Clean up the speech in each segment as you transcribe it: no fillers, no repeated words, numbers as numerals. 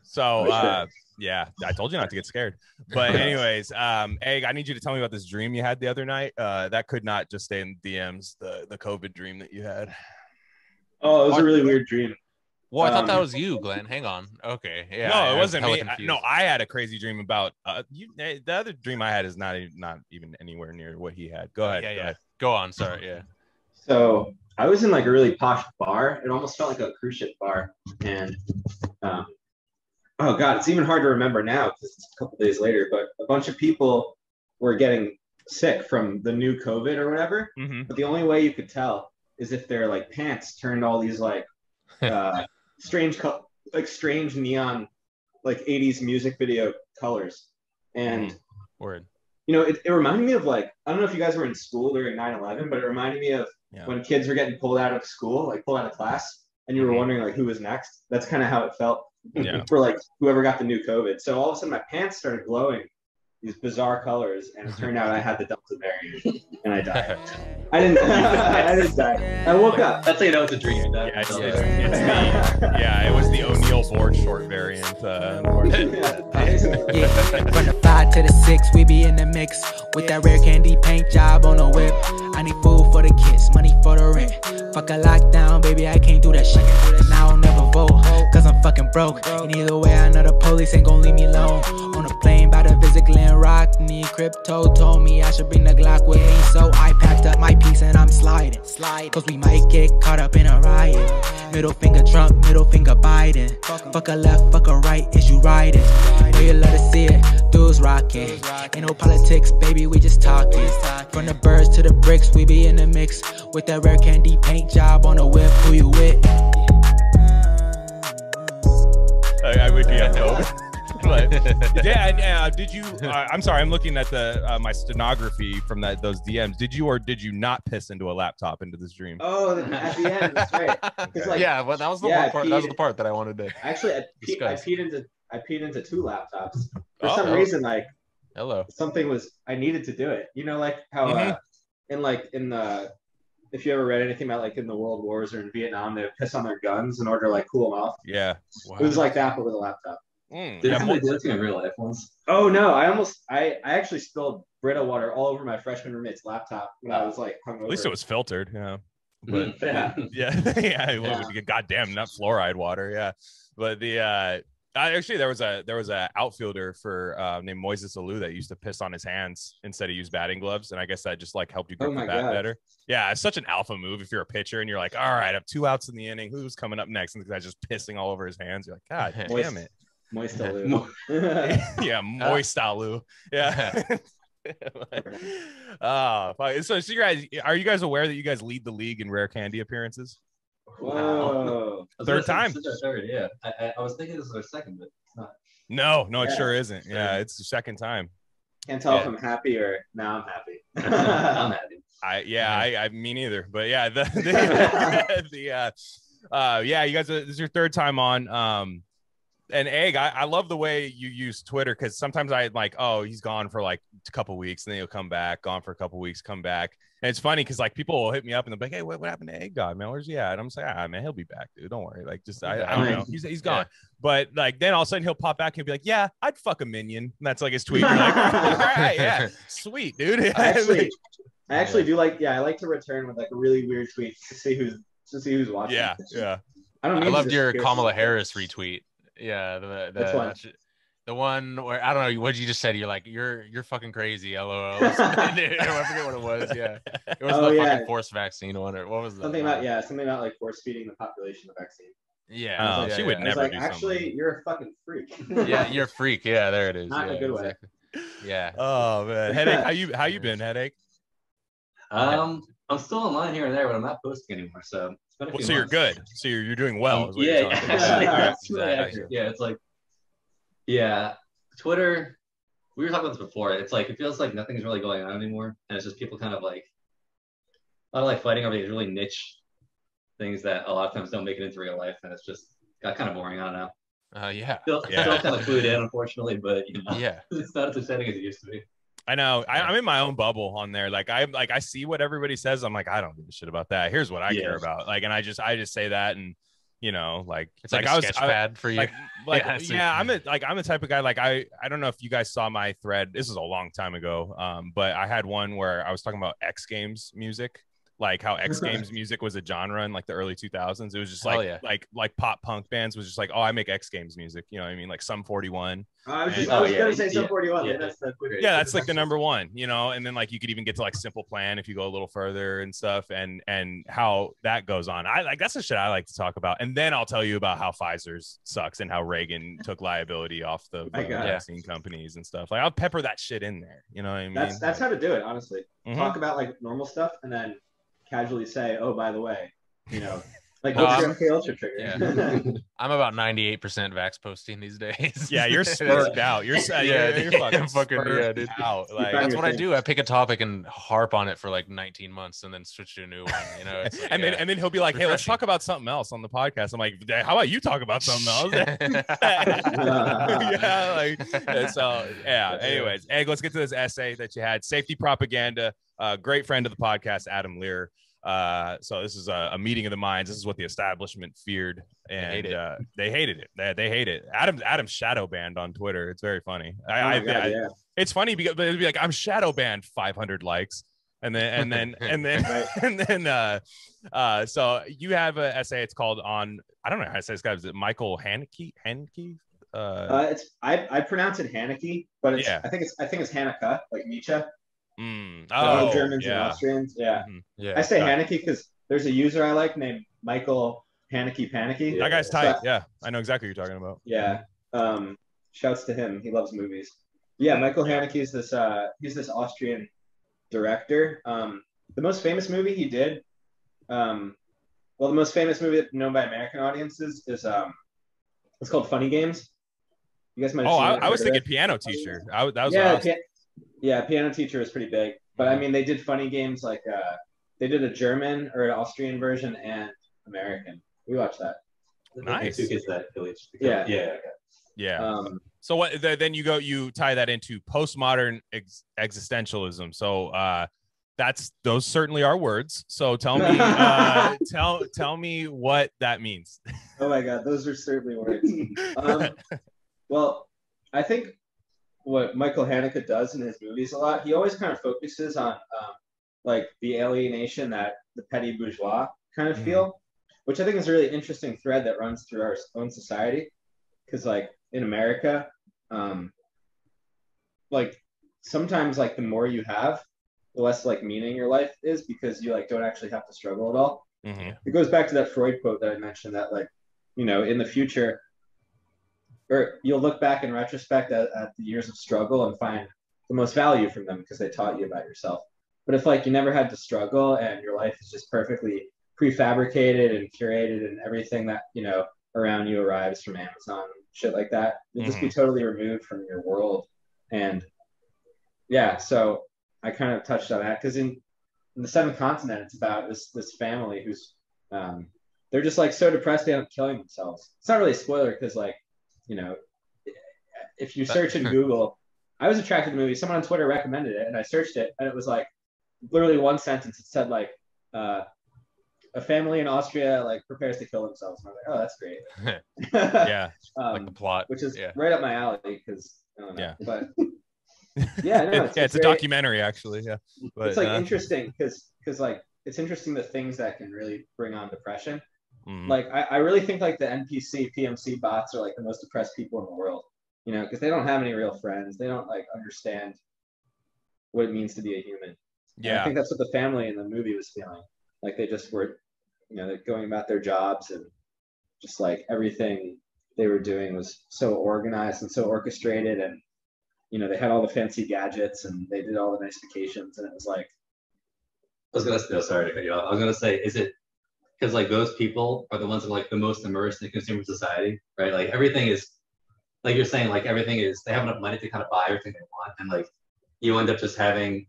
So yeah, I told you not to get scared. But anyways, Egg, I need you to tell me about this dream you had the other night. That could not just stay in DMs, the COVID dream that you had. Oh, it was a really weird dream. Well, I thought that was you, Glenn. Hang on. Okay. Yeah. No, it wasn't me. I had a crazy dream about the other dream I had is not even anywhere near what he had. Go ahead. Yeah. Go on. Sorry. Yeah. So I was in like a really posh bar. It almost felt like a cruise ship bar. And oh God, it's even hard to remember now because it's a couple days later, but a bunch of people were getting sick from the new COVID or whatever. Mm-hmm. But the only way you could tell is if their like pants turned all these like strange neon like 80s music video colors. And word. You know, it reminded me of like, I don't know if you guys were in school during 9/11, but it reminded me of when kids were getting pulled out of school, like pulled out of class, and you were wondering like who was next. That's kind of how it felt for like whoever got the new COVID. So all of a sudden my pants started glowing these bizarre colors, and it turned out I had the Delta variant, and I died. I didn't die. I woke up. That's how you know it's a dream. It was the O'Neill board short variant. From the 5 to the 6, we be in the mix with that RareCandy paint job on the whip. I need food for the kids, money for the rent. Fuck a lockdown, baby, I can't do that shit. And I don't never vote, cause I'm fucking broke. And either way, I know the police ain't gon' leave me alone. On a plane by the visit Glen Rock, need crypto, told me I should bring the Glock with me. So I packed up my piece and I'm sliding. Cause we might get caught up in a riot. Middle finger Trump, middle finger Biden. Fuck a left, fuck a right, is you riding? Know you love to see it, dudes rocking. Ain't no politics, baby, we just talking. From the birds to the bricks, we be in the mix with that RareCandy paint job on the whip. Who you with? I would be a dope. But did you? I'm sorry, I'm looking at the my stenography from those DMs. Did you or did you not piss into a laptop into this dream? Oh, at the end, that's right. Like, yeah, but that was the one part. That was the part that I wanted to. Actually, I peed into 2 laptops for some reason. Like, something was I needed to do it. You know, like how if you ever read anything about like in the World Wars or in Vietnam, they would piss on their guns in order to like cool them off. Yeah, it was like that, but with a laptop. Did somebody do that in real life once? Oh no, I actually spilled Brita water all over my freshman roommate's laptop when I was like hungover. At least it was filtered, But goddamn, not fluoride water, But actually there was a outfielder for named Moises Alou that used to piss on his hands instead of use batting gloves, and I guess that just like helped you grip the bat better. Yeah, it's such an alpha move if you're a pitcher and you're like, all right, I have 2 outs in the inning. Who's coming up next? And the guy's just pissing all over his hands. You're like, God damn it. Moist Alou. Moist Alou. Yeah. So you guys, are you guys aware that you guys lead the league in RareCandy appearances? Whoa. Third time. Third, yeah. I was thinking this was our second, but it's not. No, it sure isn't. Yeah, it's the second time. Can't tell if I'm happy or now I'm happy. I'm happy. I me neither. But yeah, you guys, this is your third time on. And Egg, I love the way you use Twitter, because sometimes I like, oh, he's gone for like a couple weeks, and then he'll come back, gone for a couple weeks, come back. And it's funny because like people will hit me up and they'll be like, hey, what happened to Egg God, man? Where's he at? And I'm saying, man, he'll be back, dude. Don't worry. Like, just I don't know. He's gone. But like then all of a sudden he'll pop back and he'll be like, yeah, I'd fuck a minion. And that's like his tweet. You're like, all right, yeah, sweet, dude. I actually do like, I like to return with like a really weird tweet to see who's watching. Yeah. I loved your Kamala Harris retweet. Yeah, the one where I don't know what you just said. You're like, you're fucking crazy. LOL. I forget what it was. Yeah, it was fucking forced vaccine one, or what was that? Something about like force feeding the population the vaccine. Yeah, she would never do actually, something. you're a fucking freak. Yeah, you're a freak. Yeah, there it is. Not in a good way. Yeah. Oh man, Headache. How you been, Headache? I'm still online here and there, but I'm not posting anymore. So it's been a few months. You're good. So you're doing well. It's like, Twitter. We were talking about this before. It's like it feels like nothing's really going on anymore, and it's just people kind of like a lot of like fighting over these really niche things that a lot of times don't make it into real life, and it's just got kind of boring. I don't know. Still kind of clued in, unfortunately, but it's not as exciting as it used to be. I know. I'm in my own bubble on there. Like I see what everybody says. I'm like, I don't give a shit about that. Here's what I care about. Like, and I just say that, and you know, like it's like a sketch pad for you. I'm the type of guy, like I don't know if you guys saw my thread. This is a long time ago, but I had one where I was talking about X Games music, like how X Games music was a genre in like the early 2000s. It was just like pop punk bands was just like, oh, I make X Games music, you know what I mean, like Sum 41. I was gonna say Sum 41. That's like the number one, you know. And then like you could even get to like Simple Plan if you go a little further and stuff, and how that goes on. I like, that's the shit I like to talk about. And then I'll tell you about how Pfizer's sucks and how Reagan took liability off the vaccine companies and stuff. Like I'll pepper that shit in there, you know what I mean? That's how to do it, honestly. Talk about like normal stuff and then casually say, oh, by the way, you know, like what's your MKUltra trigger? Yeah. I'm about 98% vax posting these days. Yeah, you're spurred out. You're fucking dude. Out. Like, that's what I do. I pick a topic and harp on it for like 19 months and then switch to a new one. You know, it's like, and then he'll be like, "Hey, let's talk about something else on the podcast." I'm like, "How about you talk about something else?" Anyways, Egg, let's get to this essay that you had. Safety propaganda. Great friend of the podcast, Adam Lear. So this is a meeting of the minds. This is what the establishment feared, and they hated it. They hate it. Adam's shadow banned on Twitter. It's very funny. It's funny because it'd be like, I'm shadow banned, 500 likes, and then so you have an essay. It's called on, I don't know how to say this guy. Is it Michael Haneke? I pronounce it Haneke, but I think it's Haneke, like Nietzsche. Germans and Austrians. I say Haneke because there's a user I like named Michael Haneke Panicky. That guy's tight. I know exactly what you're talking about. Shouts to him. He loves movies. Michael Haneke is he's this Austrian director. The most famous movie he did, the most famous movie known by American audiences is it's called Funny Games. You guys might have seen it. I was thinking Piano Teacher. Piano Teacher is pretty big, but I mean they did Funny Games, like they did a German or an Austrian version and American. We watched that. Nice. Two kids that village. So what? Then you tie that into postmodern existentialism. So those certainly are words. So tell me, tell me what that means. Oh my God, those are certainly words. Well, I think what Michael Haneke does in his movies a lot, he always kind of focuses on like the alienation that the petty bourgeois kind of feel, which I think is a really interesting thread that runs through our own society. Because like in America, like sometimes like the more you have, the less like meaning your life is, because you like don't actually have to struggle at all. It goes back to that Freud quote that I mentioned, that like, you know, in the future, or you'll look back in retrospect at the years of struggle and find the most value from them because they taught you about yourself. But if like you never had to struggle and your life is just perfectly prefabricated and curated and everything that, you know, around you arrives from Amazon, shit like that, you'll just be totally removed from your world. And so I kind of touched on that because in the Seventh Continent, it's about this family who's they're just like so depressed they end up killing themselves. It's not really a spoiler because like, you know, if you search in Google, I was attracted to the movie. Someone on Twitter recommended it, and I searched it, and it was like literally one sentence. It said like, a family in Austria like prepares to kill themselves. And I was like, oh, that's great. Like the plot, which is right up my alley because I don't know. But it's a documentary actually. But it's like interesting because like it's interesting the things that can really bring on depression. Like I really think like the NPC PMC bots are like the most depressed people in the world, you know, because they don't have any real friends. They don't like understand what it means to be a human. And I think that's what the family in the movie was feeling. Like they just were, you know, they're going about their jobs and just like everything they were doing was so organized and so orchestrated, and you know they had all the fancy gadgets and they did all the nice vacations, and it was like. I was gonna say, sorry to cut you off. I was gonna say, is it because like those people are the ones that are like the most immersed in consumer society, right? Like everything is, like you're saying, like everything is, they have enough money to kind of buy everything they want, and like you end up just having,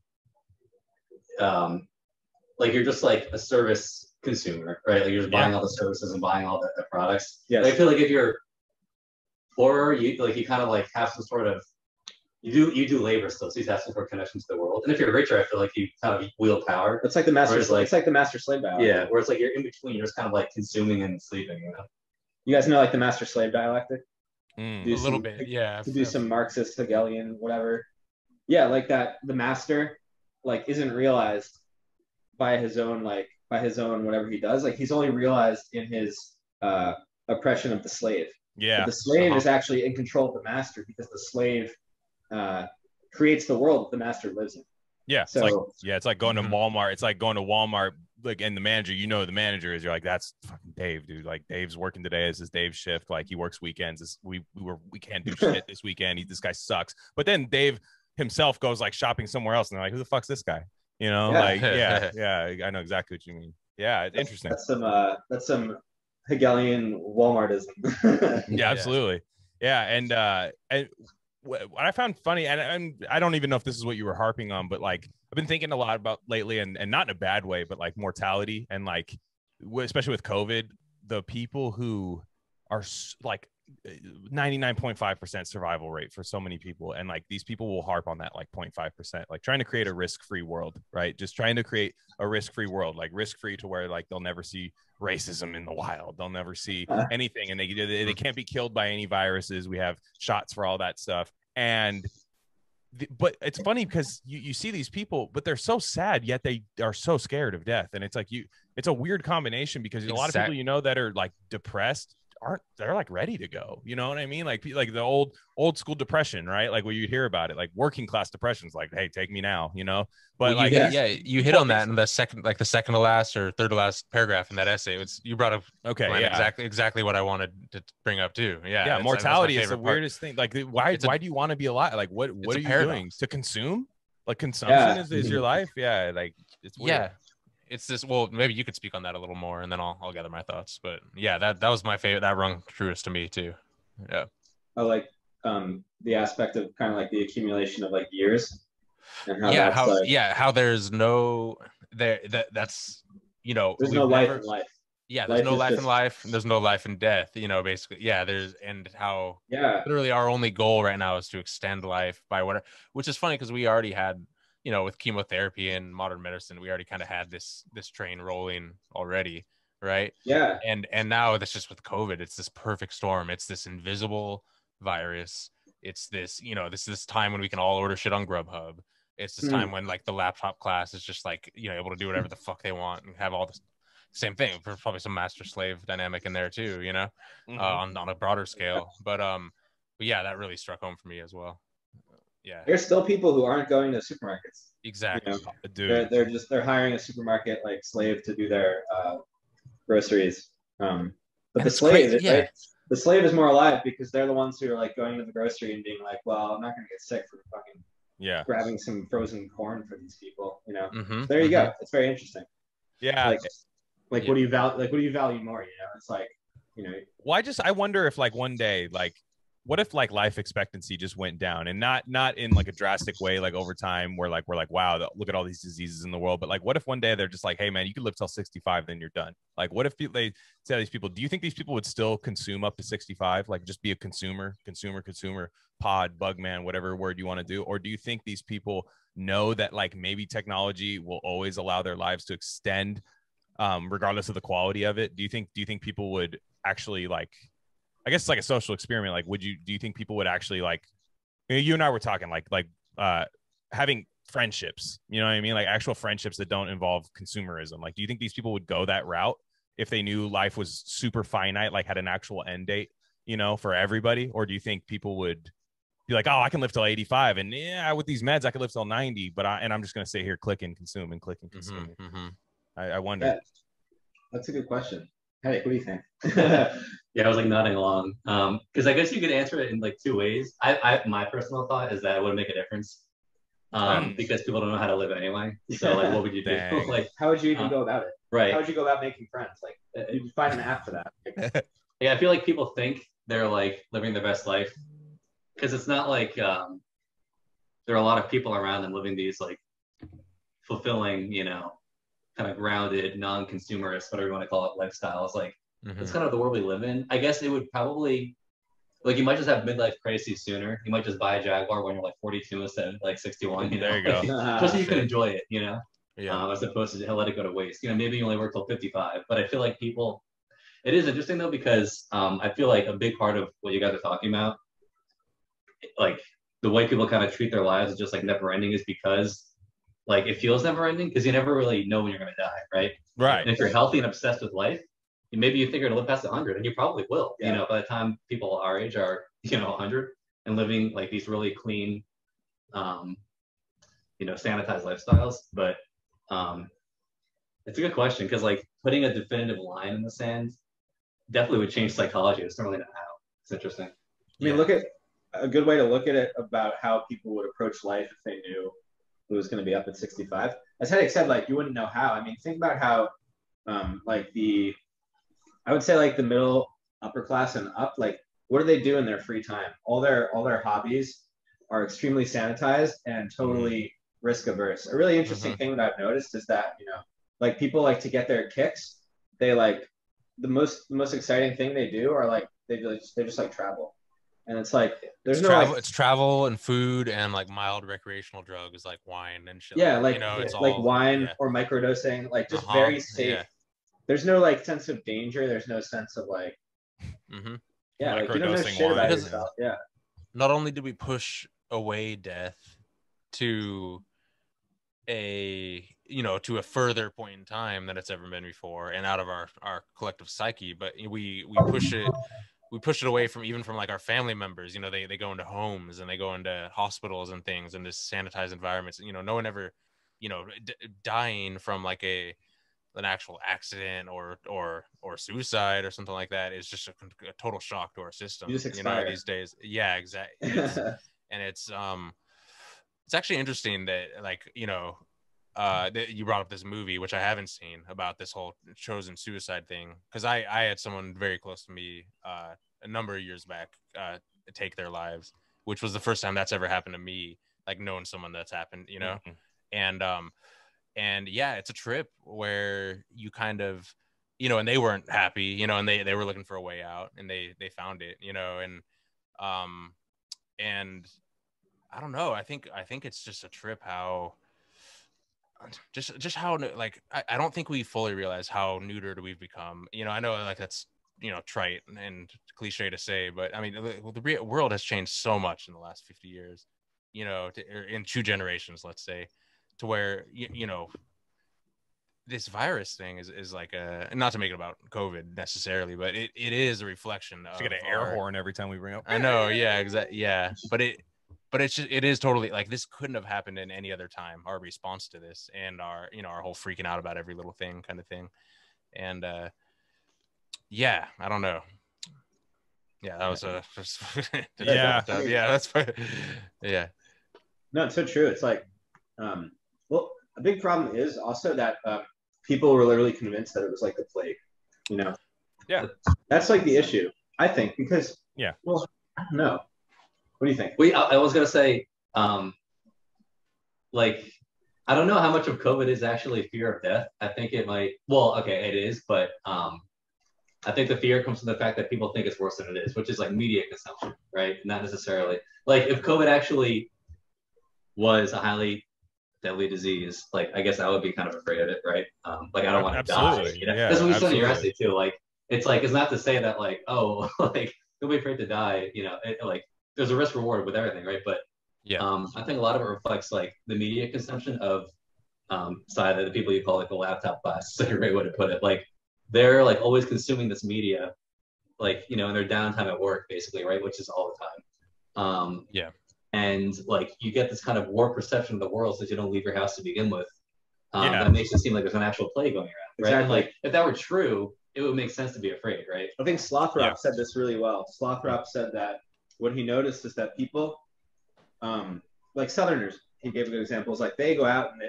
like you're just like a service consumer, right? Like you're just buying all the services and buying all the products. Yeah, like, I feel like if you're poorer, you kind of like have some sort of, you do labor still, so you have some sort of connection to the world. And if you're richer, I feel like you kind of wield power. It's like the master, it's like the master slave balance. Yeah, where it's like you're in between, you're just kind of like consuming and sleeping, you know? You guys know like the master slave dialectic? A little bit, yeah. To do some Marxist, Hegelian, whatever. Yeah, like that. The master like isn't realized by his own whatever he does. Like he's only realized in his oppression of the slave. Yeah. But the slave is actually in control of the master because the slave creates the world that the master lives in. Yeah. So it's like going to Walmart. It's like going to Walmart, like, and the manager, the manager is, you're like, that's fucking Dave, dude. Like Dave's working today. This is Dave's shift. Like he works weekends. We can't do shit this weekend. This guy sucks. But then Dave himself goes like shopping somewhere else, and they're like, who the fuck's this guy? Like I know exactly what you mean. Yeah, it's interesting. That's some Hegelian Walmartism. Yeah, absolutely. Yeah, and what I found funny, and I don't even know if this is what you were harping on, but like I've been thinking a lot about lately, and not in a bad way, but like mortality, and like especially with COVID, the people who are like 99.5% survival rate for so many people, and like these people will harp on that like 0.5%, like trying to create a risk-free world, right? Just trying to create a risk-free world, like risk-free to where like they'll never see racism in the wild, they'll never see anything, and they can't be killed by any viruses. We have shots for all that stuff, and but it's funny because you see these people, but they're so sad, yet they are so scared of death, and it's like it's a weird combination because a lot of people that are like depressed they're like ready to go, you know what I mean? Like the old school depression, right? Like what you'd hear about it, like working class depression's like, hey, take me now, but well, you hit on that in the second to last or third to last paragraph in that essay. You brought up exactly what I wanted to bring up too. Mortality is the weirdest thing. Like why do you want to be alive? Like what are you doing to consume? Like consumption is your life. Like it's weird. It's this. Well, maybe you could speak on that a little more, and then I'll gather my thoughts. But yeah, that was my favorite. That rung truest to me too. Yeah. I like the aspect of kind of like the accumulation of like years. And how there's no that's there's no life in life. Yeah, there's no life in life, and there's no life in death. Basically, and how literally our only goal right now is to extend life by whatever. Which is funny because we already had. With chemotherapy and modern medicine, we already kind of had this train rolling already, right? Yeah. And now that's just with COVID. It's this perfect storm. It's this invisible virus. It's this, this time when we can all order shit on Grubhub. It's this time when like the laptop class is just like, able to do whatever the fuck they want and have all the same thing. There's probably some master slave dynamic in there too, on a broader scale. But yeah, that really struck home for me as well. Yeah, there's still people who aren't going to supermarkets. Exactly. Dude. They're hiring a supermarket like slave to do their groceries. But the slave, right? The slave is more alive because they're the ones who are like going to the grocery and being like, well, I'm not going to get sick from fucking grabbing some frozen corn for these people. So there you go. It's very interesting. Yeah. Like what do you value? Like what do you value more? It's like Well, I wonder if like one day like. What if like life expectancy just went down, and not in like a drastic way, like over time where like we're like, wow, look at all these diseases in the world. But like, what if one day they're just like, hey man, you could live till 65, then you're done. Like, what if they say to these people, do you think these people would still consume up to 65? Like just be a consumer, pod, bug man, whatever word you want to do? Or do you think these people know that like maybe technology will always allow their lives to extend regardless of the quality of it? Do you think people would actually like, I guess it's like a social experiment. Like, do you think people would actually like, you and I were talking like having friendships, you know what I mean? Like actual friendships that don't involve consumerism. Like, do you think these people would go that route if they knew life was super finite, like had an actual end date, for everybody? Or do you think people would be like, oh, I can live till 85 and with these meds, I could live till 90, but I'm just going to stay here, click and consume. I wonder. Yeah, that's a good question. Hey, what do you think? Yeah, I was like nodding along. Because I guess you could answer it in like two ways. My personal thought is that it wouldn't make a difference. Because people don't know how to live anyway. So like, what would you do? Like, how would you even go about it? Right. How would you go about making friends? Like, you find an app for that. Like, yeah, I feel like people think they're like living their best life because it's not like there are a lot of people around them living these like fulfilling, kind of grounded, non-consumerist, whatever you want to call it, lifestyles. Like it's kind of the world we live in. I guess it would probably like you might just have midlife crises sooner. You might just buy a Jaguar when you're like 42 instead of like 61. There you go. Just so you can enjoy it, as opposed to let it go to waste. Maybe you only work till 55. But I feel like people, It is interesting though, because I feel like a big part of what you guys are talking about, like the way people kind of treat their lives is just like never ending, is because like it feels never ending because you never really know when you're going to die, right? Right. And if you're healthy and obsessed with life, maybe you think you're going to live past 100, and you probably will. You know, by the time people our age are 100 and living like these really clean, sanitized lifestyles. But it's a good question, because like putting a definitive line in the sand definitely would change psychology. It's not really know how. It's interesting. I mean, look at a good way to look at it about how people would approach life if they knew who was going to be up at 65. As Haneke said, like you wouldn't know how. I mean, think about how, I would say like the middle upper class and up, like what do they do in their free time? All their hobbies are extremely sanitized and totally risk averse. A really interesting thing that I've noticed is that like people like to get their kicks. They like the most exciting thing they do are like they just like travel. And it's like there's it's travel and food and like mild recreational drugs like wine and shit. Yeah, like it's like all, wine or microdosing, like just very safe. Yeah. There's no like sense of danger. There's no sense of like like you don't know shit about yourself. Yeah. Not only did we push away death to a further point in time than it's ever been before and out of our collective psyche, but we push it away from like our family members. They go into homes and they go into hospitals and things and this sanitized environments. No one ever dying from like an actual accident or suicide or something like that is just a total shock to our system. These days. Yeah, exactly. And it's actually interesting that like that you brought up this movie, which I haven't seen, about this whole chosen suicide thing, because I had someone very close to me a number of years back take their lives, which was the first time that's ever happened to me, like knowing someone that's happened, and yeah, it's a trip where you kind of and they weren't happy, and they were looking for a way out, and they found it, and I don't know, I think it's just a trip how just how like I don't think we fully realize how neutered we've become. I know like that's trite and cliche to say, but I mean the world has changed so much in the last 50 years, in 2 generations, let's say, to where this virus thing is like not to make it about COVID necessarily, but it is a reflection of get an air horn every time we bring up. I know, yeah, exactly, yeah, but it is totally like this couldn't have happened in any other time. Our response to this and our our whole freaking out about every little thing kind of thing, and yeah, I don't know. Yeah, that was that's yeah. No, it's so true. It's like, well, a big problem is also that people were literally convinced that it was like the plague. Yeah, that's like the issue, I think, because well, I don't know. What do you think? I was gonna say, like, I don't know how much of COVID is actually fear of death. I think it might. Well, okay, it is, but I think the fear comes from the fact that people think it's worse than it is, which is like media consumption, right? Not necessarily. Like, if COVID actually was a highly deadly disease, like I guess I would be kind of afraid of it, right? Like I don't want to die. That's what we said in your essay too. Like it's not to say that like, oh, like don't be afraid to die. Like there's a risk reward with everything, right? But I think a lot of it reflects like the media consumption of side of the people you call like the laptop class. Is a great way to put it. Like they're like always consuming this media, like in their downtime at work, basically, right? Which is all the time. And like you get this kind of warped perception of the world since you don't leave your house to begin with. That makes it seem like there's an actual plague going around, right? Exactly. Like if that were true, it would make sense to be afraid, right? I think Slothrop said this really well. Slothrop said that what he noticed is that people, like Southerners, he gave good examples. Like they go out and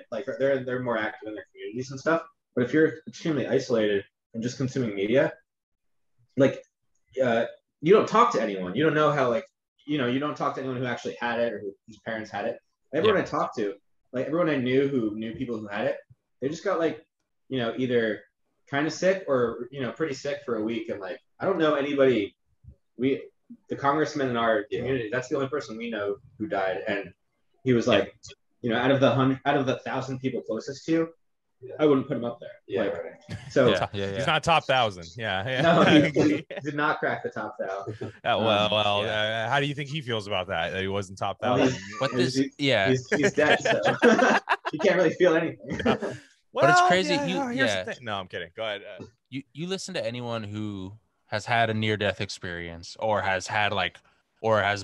they're more active in their communities and stuff. But if you're extremely isolated and just consuming media, like you don't talk to anyone. You don't know how like. You don't talk to anyone who actually had it or whose parents had it. Everyone I talked to, like everyone I knew who knew people who had it, they just got like, either kind of sick or, pretty sick for a week. And like, I don't know anybody, the congressman in our community, that's the only person we know who died. And he was like, out of the 1,000 people closest to you, I wouldn't put him up there. Yeah. Like, so he's not top 1,000. Yeah. No, he did not crack the top 1,000. How do you think he feels about that he wasn't top 1,000? He's dead, so he can't really feel anything. But it's crazy. No, I'm kidding. Go ahead. You listen to anyone who has had a near-death experience, or has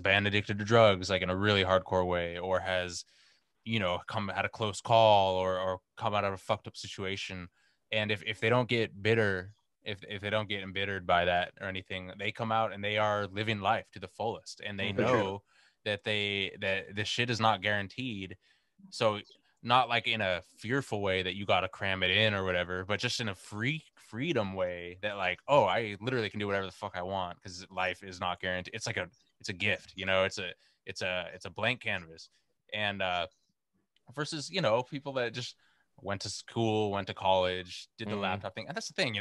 been addicted to drugs, like in a really hardcore way, or has, come at a close call, or come out of a fucked up situation. And if they don't get bitter, if they don't get embittered by that or anything, they come out and they are living life to the fullest, and they know that this shit is not guaranteed. So not like in a fearful way that you got to cram it in or whatever, but just in a freedom way that like, oh, I literally can do whatever the fuck I want because life is not guaranteed. It's like it's a gift, it's a blank canvas. And versus, people that just went to school, went to college, did the laptop thing. And that's the thing,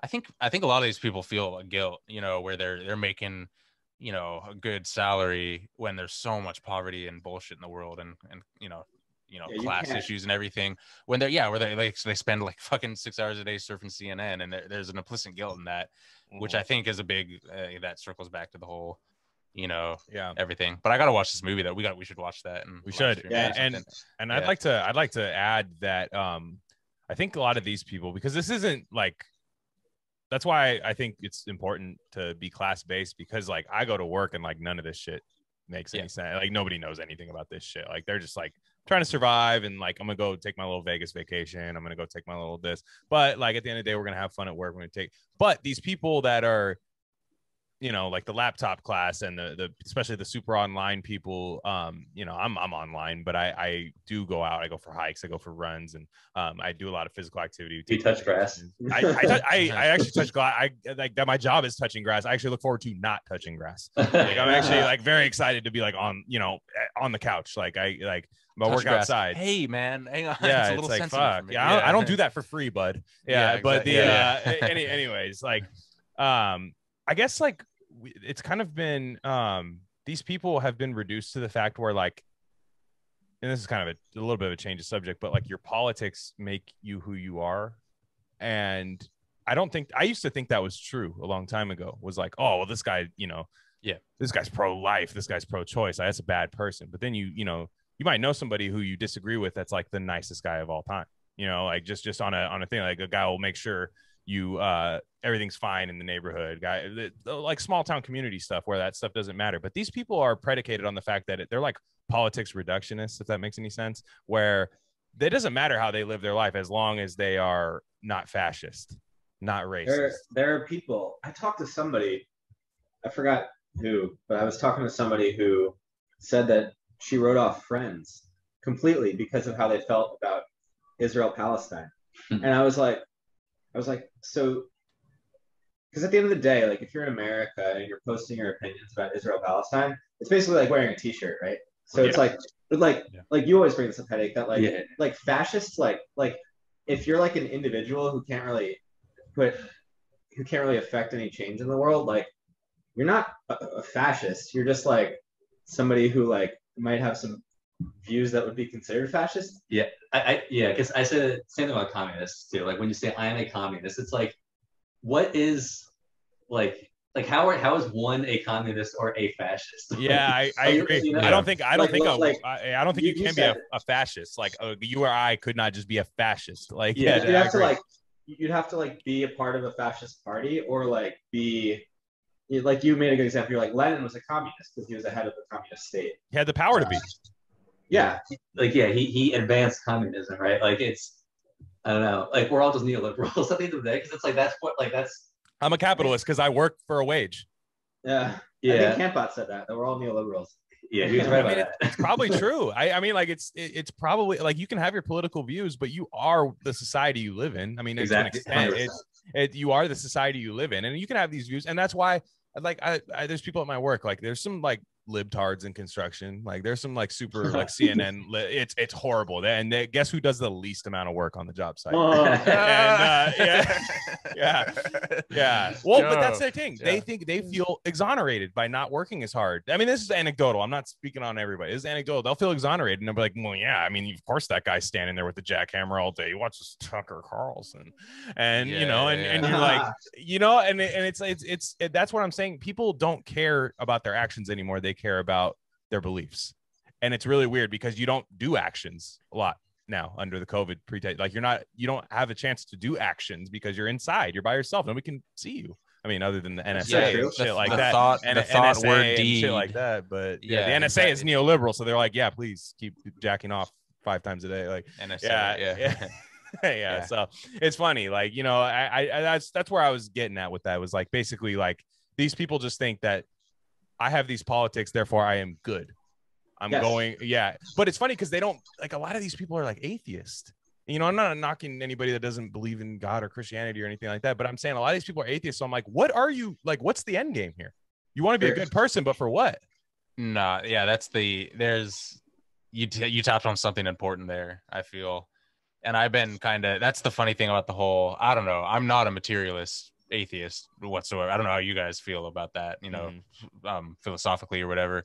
I think a lot of these people feel guilt, where they're making, a good salary when there's so much poverty and bullshit in the world, and class issues and everything, when they spend like fucking 6 hours a day surfing CNN, and there's an implicit guilt in that, which I think is a big that circles back to the whole everything. But I gotta watch this movie, we should watch that, and we should. And I'd like to add that I think a lot of these people, because this isn't like, that's why I think it's important to be class-based, because like I go to work and like none of this shit makes any sense. Like nobody knows anything about this shit. Like they're just like trying to survive, and like I'm gonna go take my little Vegas vacation, I'm gonna go take my little this, but like at the end of the day we're gonna have fun at work, but these people that are, like the laptop class and the especially the super online people, I'm online, but I do go out. I go for hikes, I go for runs, and I do a lot of physical activity. Do you touch grass? I actually touch grass. I like that. My job is touching grass. I actually look forward to not touching grass. Like I'm actually like very excited to be like on the couch. Like I work grass outside. Hey man, hang on. Yeah, it's like fuck. Yeah, I don't do that for free, bud. Yeah, but anyways, like I guess like it's kind of been these people have been reduced to the fact where like, and this is kind of a little bit of a change of subject, but like your politics make you who you are. And I used to think that was true a long time ago, was like, oh well, this guy, this guy's pro-life, this guy's pro-choice, that's a bad person. But then you might know somebody who you disagree with that's like the nicest guy of all time, like just on a thing, like a guy will make sure you everything's fine in the neighborhood, guy, like small town community stuff where that stuff doesn't matter. But these people are predicated on the fact that they're like politics reductionists, if that makes any sense, where it doesn't matter how they live their life as long as they are not fascist, not racist. There are people, I talked to somebody, I forgot who, but I was talking to somebody who said that she wrote off Friends completely because of how they felt about Israel-Palestine. And I was like, so, because at the end of the day, like if you're in America and you're posting your opinions about Israel-Palestine, it's basically like wearing a t-shirt, right? So it's like, like you always bring this up, Headache, that like fascists, like if you're like an individual who can't really affect any change in the world, like you're not a fascist. You're just like somebody who like might have some views that would be considered fascist. Yeah, because I said the same thing about communists too. Like when you say I am a communist, it's like, what is like how is one a communist or a fascist? Yeah, I agree. I don't think you can be a fascist. Like you or I could not just be a fascist. Like you'd have to be a part of a fascist party, or like be like, you made a good example. You're like, Lenin was a communist because he was the head of the communist state. He had the power to be. Yeah. He advanced communism, right? Like I don't know, like we're all just neoliberals at the end of the day, because it's like that's I'm a capitalist because I work for a wage. Yeah. I think Campbell said that we're all neoliberals. Yeah, he was right about that. It's probably true. I mean, like it's probably like you can have your political views, but you are the society you live in. I mean, exactly. To an extent, you are the society you live in, and you can have these views, and that's why. Like there's people at my work, like there's some like libtards in construction. Like there's some like super like CNN. It's horrible. And guess who does the least amount of work on the job site? Yeah. Well, but that's their thing. They think they feel exonerated by not working as hard. I mean, this is anecdotal. I'm not speaking on everybody. This is anecdotal. They'll feel exonerated and they'll be like, well, yeah. I mean, of course that guy's standing there with the jackhammer all day. He watches Tucker Carlson, and you know, and you're like, you know, and it's that's what I'm saying. People don't care about their actions anymore. They care about their beliefs, and it's really weird because you don't do actions a lot now under the COVID pretext. Like you don't have a chance to do actions because you're inside, you're by yourself, nobody can see you. I mean, other than the NSA and shit like that, and the thought NSA word D shit like that. But the NSA is neoliberal, so they're like, yeah, please keep jacking off 5 times a day. Like NSA, yeah. So it's funny, like, you know, I that's where I was getting at with that. Was like basically like these people just think that I have these politics, therefore I am good. I'm going, but it's funny because they don't, like, a lot of these people are like atheists. You know, I'm not knocking anybody that doesn't believe in God or Christianity or anything like that, but I'm saying a lot of these people are atheists. So I'm like, what are you, like, what's the end game here? You want to be a good person, but for what? No, yeah, you tapped on something important there, I feel. And I've been that's the funny thing about the whole, I don't know, I'm not a materialist atheist whatsoever. I don't know how you guys feel about that, you know, philosophically or whatever.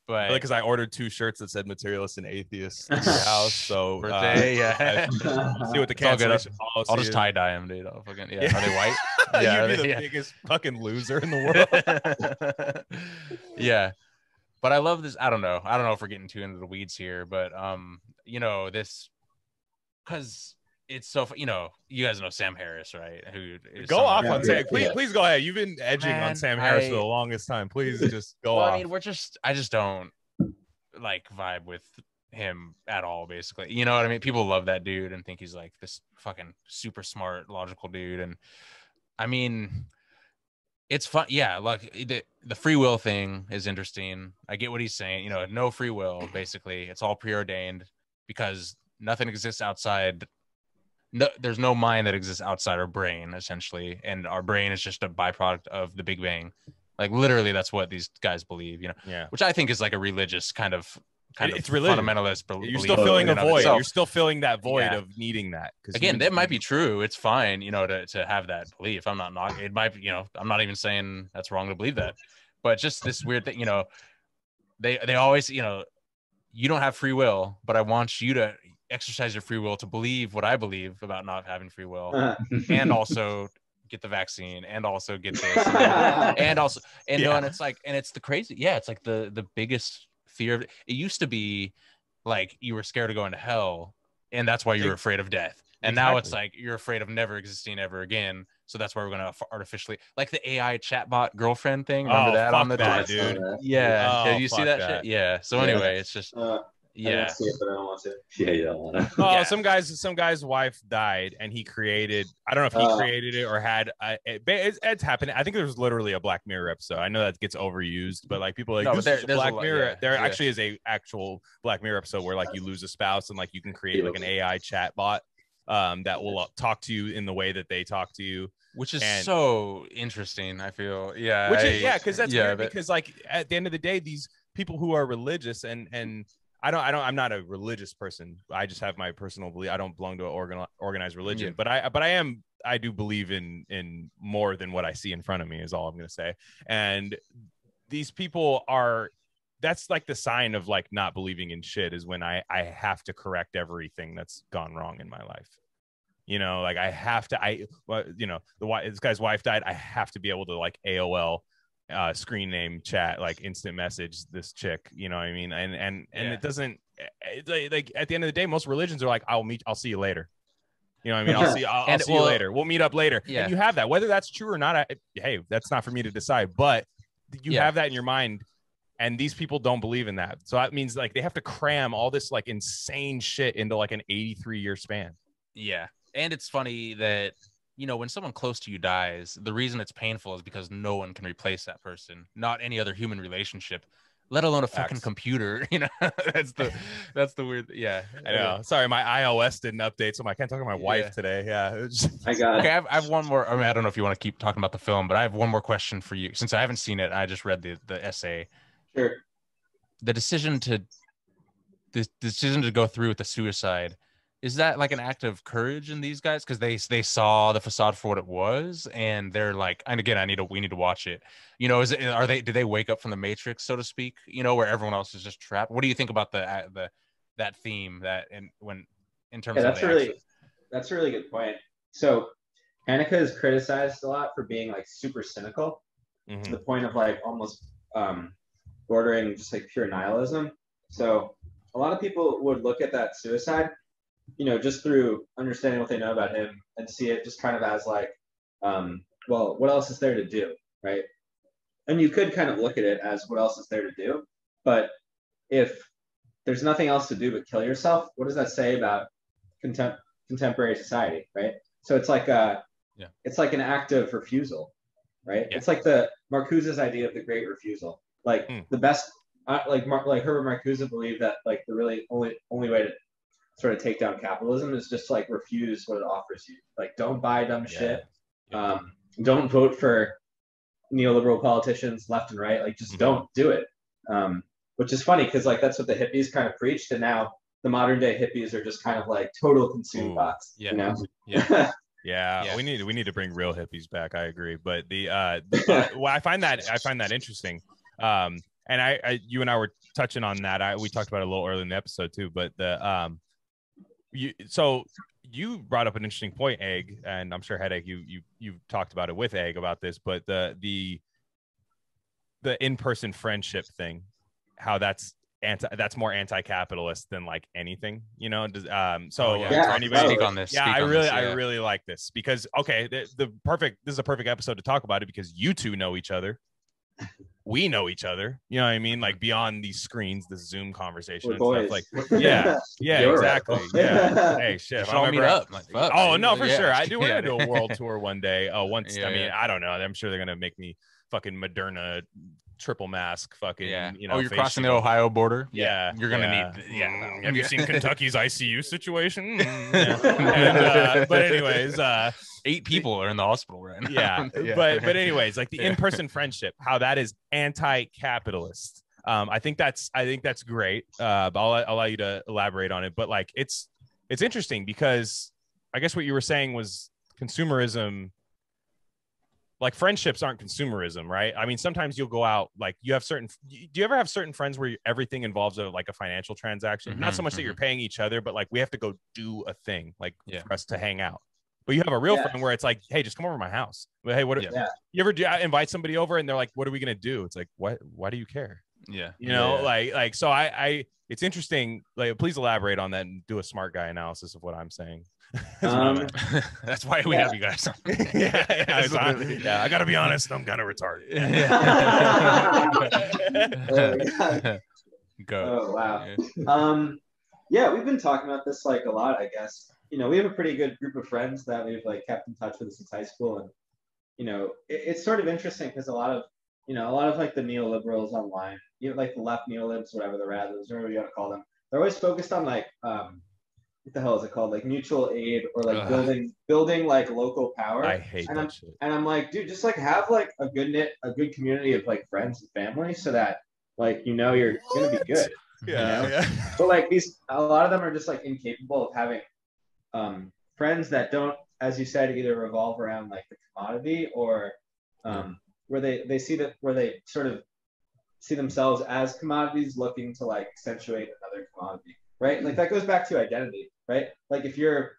But because I ordered 2 shirts that said materialist and atheist in your house, so birthday, see what the cancellation policy I'll just tie dye them, dude. Are they white? You'd be the biggest fucking loser in the world. Yeah, but I love this. I don't know if we're getting too into the weeds here, but you know, this, because it's so, you know, you guys know Sam Harris, right? Who go off on Sam? Please go ahead. You've been edging on Sam Harris for the longest time. Please just go off. I mean, I just don't like vibe with him at all, basically. You know what I mean? People love that dude and think he's like this fucking super smart, logical dude. And I mean, it's fun. Yeah, like the free will thing is interesting. I get what he's saying. You know, no free will, basically. It's all preordained because nothing exists outside. No, there's no mind that exists outside our brain, essentially, and our brain is just a byproduct of the Big Bang. Like literally, that's what these guys believe, you know. Yeah. Which I think is like a religious kind of it's fundamentalist belief. You're still feeling a void. You're still feeling that void of needing that. Again, that might be true. It's fine, you know, to have that belief. I'm not. It might be, you know. I'm not even saying that's wrong to believe that, but just this weird thing, you know. They always, you know, you don't have free will, but I want you to exercise your free will to believe what I believe about not having free will, and also get the vaccine, and also get this, and also, and no, and it's like, and it's the crazy, it's like the biggest fear of it. It used to be like you were scared of going to hell, and that's why you were afraid of death. And now it's like you're afraid of never existing ever again. So that's why we're going to artificially, like the AI chatbot girlfriend thing. Remember that on the dude? Yeah. Did you see that shit? Yeah. So anyway, it's just. I see it, but I don't want to. Yeah, you don't want to. Some guy's wife died, and he created. I don't know if he created it or had. It's happened. I think there was literally a Black Mirror episode. I know that gets overused, but like people are like, this is Black Mirror. There actually is a actual Black Mirror episode where like you lose a spouse, and like you can create like an AI chat bot that will talk to you in the way that they talk to you, which is so interesting. I feel, because that's weird, because like at the end of the day, these people who are religious and I'm not a religious person. I just have my personal belief. I don't belong to an organized religion, but I do believe in more than what I see in front of me, is all I'm going to say. And these people that's like the sign of like not believing in shit, is when I have to correct everything that's gone wrong in my life. You know, like I have to, you know, this guy's wife died. I have to be able to like AOL screen name chat, like instant message this chick, you know what I mean? And it doesn't, like at the end of the day, most religions are like, I'll see you later. You know what I mean? I'll see you later. We'll meet up later. Yeah. And you have that, whether that's true or not. Hey, that's not for me to decide, but you have that in your mind. And these people don't believe in that. So that means like they have to cram all this like insane shit into like an 83-year span. Yeah. And it's funny that, you know, when someone close to you dies, the reason it's painful is because no one can replace that person, not any other human relationship, let alone a fucking computer. You know, that's the weird. Yeah, I know. Sorry, my iOS didn't update, so I can't talk to my wife today. Yeah, I got it. Okay, I have one more. I mean, I don't know if you want to keep talking about the film, but I have one more question for you, since I haven't seen it. I just read the essay. Sure. the decision to go through with the suicide, is that like an act of courage in these guys? Because they saw the facade for what it was, and they're like, and again, we need to watch it. You know, did they wake up from the Matrix, so to speak? You know, where everyone else is just trapped. What do you think about that theme in terms of that's a really good point. So Haneke is criticized a lot for being like super cynical to the point of like almost bordering just like pure nihilism. So a lot of people would look at that suicide, you know, just through understanding what they know about him and see it just kind of as like, well, what else is there to do, right? And you could kind of look at it as what else is there to do. But if there's nothing else to do but kill yourself, what does that say about contemporary society, right? So it's like it's like an act of refusal, right? Yeah. It's like the Marcuse's idea of the great refusal. Like the best, like Herbert Marcuse believed that like the really only way to sort of take down capitalism is just like refuse what it offers you. Like don't buy dumb shit. Don't vote for neoliberal politicians left and right. Like just don't do it. Which is funny because like that's what the hippies kind of preached, and now the modern day hippies are just kind of like total consume bots. Yeah. You know? Yeah. We need to bring real hippies back. I agree. But well, I find that interesting. And you and I were touching on that. We talked about it a little early in the episode too. But you brought up an interesting point, Egg, and I'm sure Headache, you've talked about it with Egg about this, but the in-person friendship thing, how that's more anti-capitalist than like anything, you know. For anybody on this, I really like this because this is a perfect episode to talk about it because you two know each other. We know each other, you know what I mean? Like beyond these screens, the Zoom conversation and stuff. Like, yeah, exactly. Right. Yeah. Hey, shit. I'll meet up. Like, fuck, oh no, for sure. I do. We're gonna do a world tour one day. I mean, I don't know. I'm sure they're gonna make me fucking Moderna triple mask fucking you know. You're crossing the Ohio border. Yeah, you're gonna need. Have you seen Kentucky's ICU situation? But anyways, 8 people are in the hospital right now. But anyways, like the in-person friendship, how that is anti-capitalist. I think that's great. But I'll allow you to elaborate on it. But like it's interesting because I guess what you were saying was consumerism. Like friendships aren't consumerism, right? I mean, sometimes you'll go out, like you have do you ever have certain friends where everything involves like a financial transaction? Not so much that you're paying each other, but like we have to go do a thing, like for us to hang out. But you have a real friend where it's like, hey, just come over to my house. But hey, you ever invite somebody over and they're like, what are we going to do? It's like, what? Why do you care? Yeah. You know, like, so it's interesting. Like, please elaborate on that and do a smart guy analysis of what I'm saying. That's why we have you guys. I gotta be honest, I'm kind of retarded. Go. Oh wow. We've been talking about this like a lot, I guess. You know, we have a pretty good group of friends that we've like kept in touch with since high school, and you know, it's sort of interesting because a lot of like the neoliberals online, you know, like the left neolibs, whatever the radicals, whatever you want to call them, they're always focused on like what the hell is it called? Like mutual aid or like building like local power. I hate that shit. And I'm like, dude, just like have like a good community of like friends and family so that like you know you're gonna be good. Yeah. But like a lot of them are just like incapable of having friends that don't, as you said, either revolve around like the commodity or where they sort of see themselves as commodities looking to like accentuate another commodity. Right? Like that goes back to identity, right? Like if you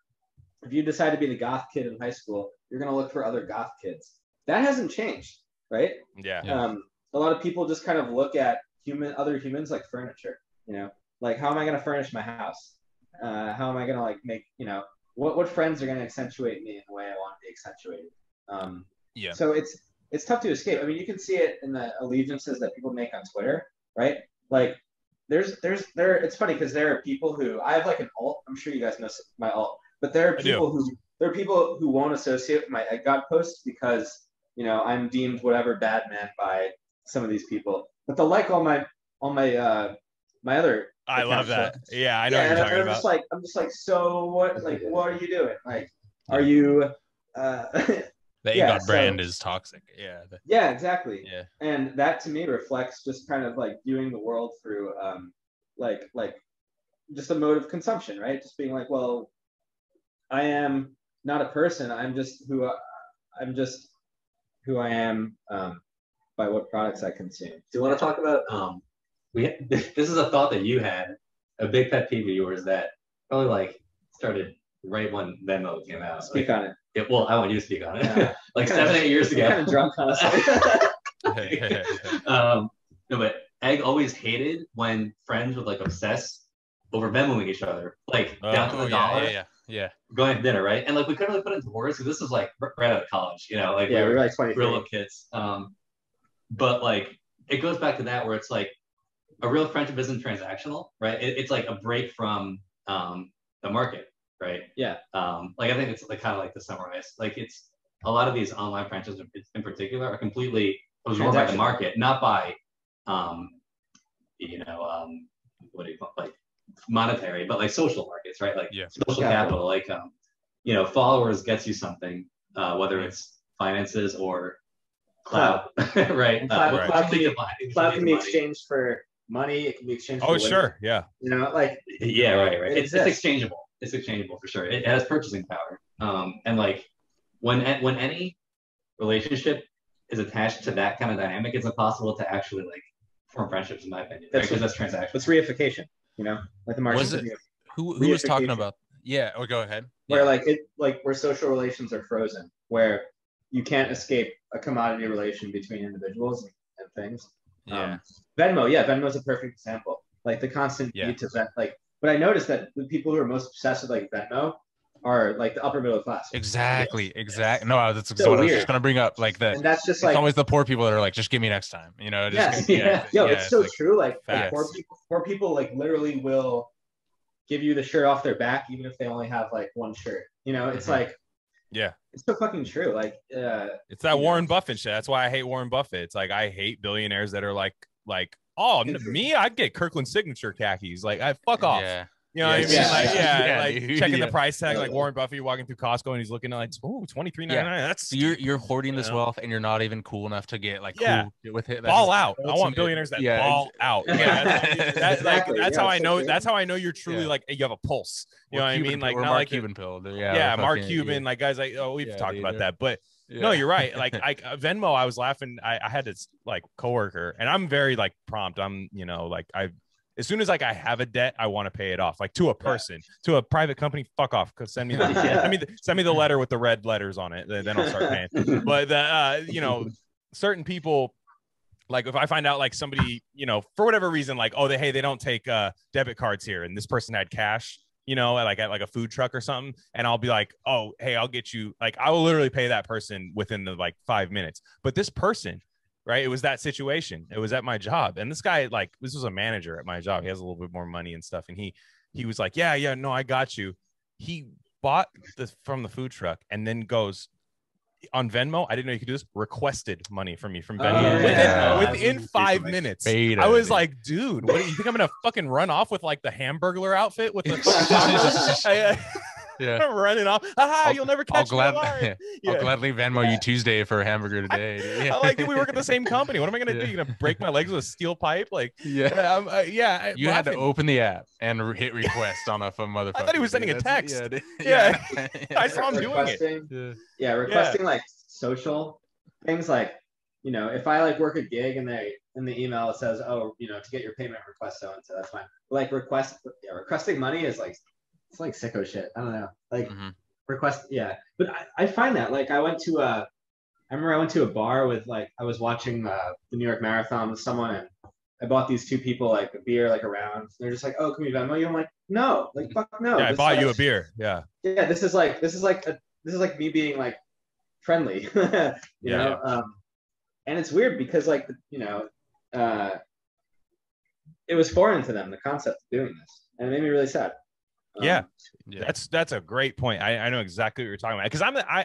decide to be the goth kid in high school, you're going to look for other goth kids. That hasn't changed, right? Yeah. A lot of people just kind of look at other humans like furniture, you know, like how am I going to furnish my house? How am I going to like make, you know, what friends are going to accentuate me in the way I want to be accentuated? So it's tough to escape. I mean, you can see it in the allegiances that people make on Twitter, right? Like, it's funny because there are people who I have like an alt. I'm sure you guys know my alt, but there are people who won't associate with my egg god posts because you know I'm deemed whatever bad man by some of these people. But they'll like all my other. I love that. Yeah, I know what you're talking about. I'm just like, so what? Like, what are you doing? Like, are you? The AGOT brand is toxic. Yeah. Yeah, exactly. Yeah. And that to me reflects just kind of like viewing the world through like just a mode of consumption, right? Just being like, well, I am not a person. I'm just who I am by what products I consume. Do you want to talk about this is a thought that you had, a big pet peeve of yours that probably like started right when Venmo came out. Speak on it. Yeah, well, I want you to speak on it. Yeah. Like 7-8 years ago. Kind of drunk, honestly. No, but Egg always hated when friends would like obsess over Venmoing each other, like down to the dollar. Yeah. Going to dinner, right? And like we couldn't really put it into words because this was like right out of college, you know, like we were like 23. real little kids. But like it goes back to that where it's like a real friendship isn't transactional, right? It's like a break from the market, right? Yeah. Like I think it's like kind of like to summarize, like it's a lot of these online friendships in particular are completely absorbed by the market, not by what do you call it? Like monetary, but like social markets, right? Like social capital, like followers gets you something, whether it's finances or clout, right? Clout can be exchanged for money. It can be exchanged. Oh, sure, yeah. Like right. It's exchangeable. It's exchangeable for sure. It has purchasing power. And like when any relationship is attached to that kind of dynamic, it's impossible to actually like form friendships, in my opinion. Because that's transactional. It's reification. Like the market. Who was talking about? Yeah. Or go ahead. Where where social relations are frozen, where you can't escape a commodity relation between individuals and things. Yeah. Venmo is a perfect example. Like the constant need to vet. But I noticed that the people who are most obsessed with like Venmo are like the upper middle class. Exactly. No, that's what I was just gonna bring up. Like and that's just it's always the poor people that are like, just give me next time. It's so true. Like poor people like literally will give you the shirt off their back even if they only have like one shirt. It's like it's so fucking true. Like it's that Warren Buffett shit. That's why I hate Warren Buffett. It's like I hate billionaires that are like oh, me, I'd get Kirkland signature khakis. Like I fuck off. Yeah. You know what I mean? Checking the price tag, like Warren Buffett walking through Costco and he's looking at like, oh, $23.99. That's you're hoarding this wealth and you're not even cool enough to get like cool with it. Ball out. I want billionaires that ball out. That's how I know. That's how I know you're truly like you have a pulse. You know what I mean? Like not like Cuban pill. Mark Cuban. Like guys like we've talked about that, but. No, you're right. Like Venmo, I was laughing. I had this like coworker, and I'm very like prompt. I'm as soon as like I have a debt, I want to pay it off, like to a person, to a private company. Fuck off. Cause send me the letter with the red letters on it. Then I'll start paying. But certain people, like if I find out like somebody, for whatever reason, like, oh, they don't take debit cards here, and this person had cash, like at like a food truck or something, and I'll be like, oh, hey, I'll get you, like I will literally pay that person within the like 5 minutes. But this person, right, it was that situation. It was at my job, and this guy, like, this was a manager at my job. He has a little bit more money and stuff, and he was like, yeah, no, I got you. He bought this from the food truck and then goes on Venmo. I didn't know you could do this. Requested money from me from Venmo within 5 minutes. I was like, dude, what do you think? I'm gonna fucking run off with like the Hamburglar outfit with the I'm running off. You'll never catch me alive. I'll gladly Venmo you Tuesday for a hamburger today. I like, we work at the same company. What am I gonna do? You gonna break my legs with a steel pipe? Like, you had to open the app and hit request on a motherfucker. I thought he was sending a text. I saw him doing it. Requesting like social things, like if I like work a gig and in the email it says, oh, to get your payment request so and so, that's fine. But, like requesting money is like, it's like sicko shit. I don't know. Like request, But I find that like I remember I went to a bar with like I was watching the New York Marathon with someone, and I bought these two people like a beer like around. They're just like, oh, can we Venmo you? I'm like, no, like fuck no. Yeah, I bought you a beer. Yeah. Yeah, this is like me being like friendly. you know. And it's weird because like it was foreign to them, the concept of doing this, and it made me really sad. That's a great point. I know exactly what you're talking about, because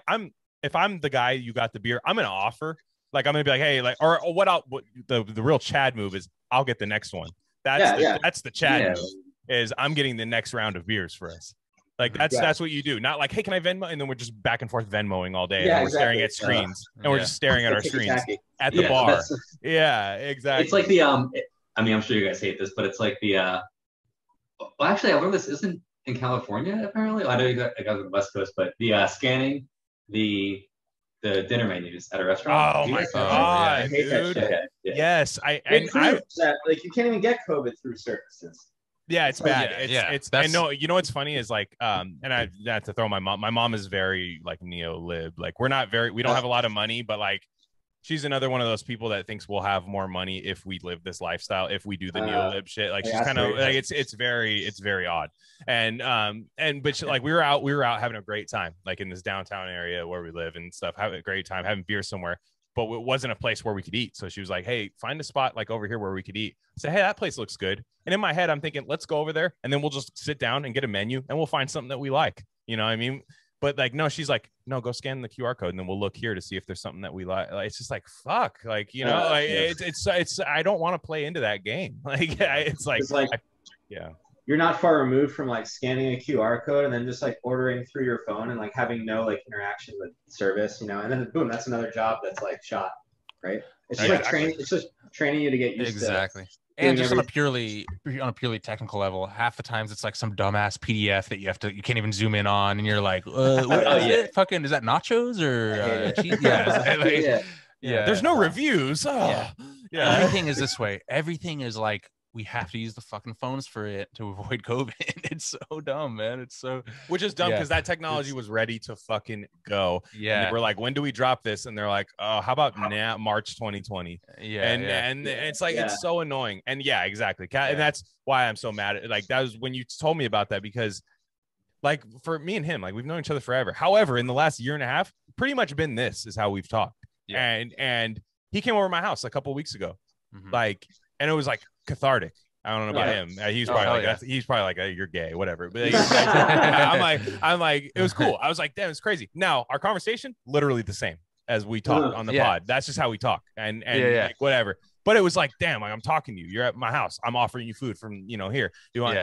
I'm if I'm the guy you got the beer, I'm gonna offer, like I'm gonna be like, hey, like, or what the real Chad move is, I'll get the next one. That's the Chad move, is I'm getting the next round of beers for us. Like that's what you do. Not like, hey, can I Venmo? And then we're just back and forth Venmoing all day. Yeah, and we're staring at screens and we're just staring at our screens at the bar. Yeah, exactly. It's like the I mean, I'm sure you guys hate this, but it's like the well, actually, I learned this isn't in California apparently. I know you guys are on the West Coast, but the scanning the dinner menus at a restaurant. Oh my god, I hate that shit. Yes, I like you can't even get COVID through services. Yeah, it's bad. It's I know. You know what's funny is like, and I have to throw my mom. My mom is very like neo-lib. Like we don't have a lot of money, but like she's another one of those people that thinks we'll have more money if we live this lifestyle, if we do the neo-lib shit. Like she's kind of like it's very odd. But like we were out having a great time, like in this downtown area where we live and stuff, having a great time, having beer somewhere. But it wasn't a place where we could eat. So she was like, hey, find a spot like over here where we could eat. I said, hey, that place looks good. And in my head, I'm thinking, let's go over there and then we'll just sit down and get a menu and we'll find something that we like. You know what I mean? But like, no, she's like, no, go scan the QR code and then we'll look here to see if there's something that we like. It's just like, fuck. Like, you know, like it's I don't want to play into that game. Like, it's like yeah. You're not far removed from like scanning a QR code and then just like ordering through your phone and like having no like interaction with service, you know, and then boom, that's another job that's like shot, right? It's just like training. It's just training you to get used to exactly. And just on a purely technical level, half the times it's like some dumbass PDF that you can't even zoom in on, and you're like, what is it? Fucking, is that nachos or cheese? Yeah. There's no reviews. Oh. Yeah. Everything is this way. Everything is like, we have to use the fucking phones for it to avoid COVID. It's so dumb, man. It's so, which is dumb because that technology was ready to fucking go. Yeah. And we're like, when do we drop this? And they're like, oh, how about now, March 2020? And it's like, it's so annoying. And yeah, exactly. And that's why I'm so mad at like, that was when you told me about that, because like for me and him, like we've known each other forever. However, in the last year and a half, pretty much been this is how we've talked. Yeah. And he came over to my house a couple of weeks ago. Like, and it was like cathartic. I don't know about him. He's probably he's probably like, you're gay, whatever. But I'm like, it was cool. I was like, damn, it's crazy. Now our conversation literally the same as we talk on the pod. That's just how we talk, and like, whatever. But it was like, damn, like I'm talking to you. You're at my house. I'm offering you food from here. Do you want?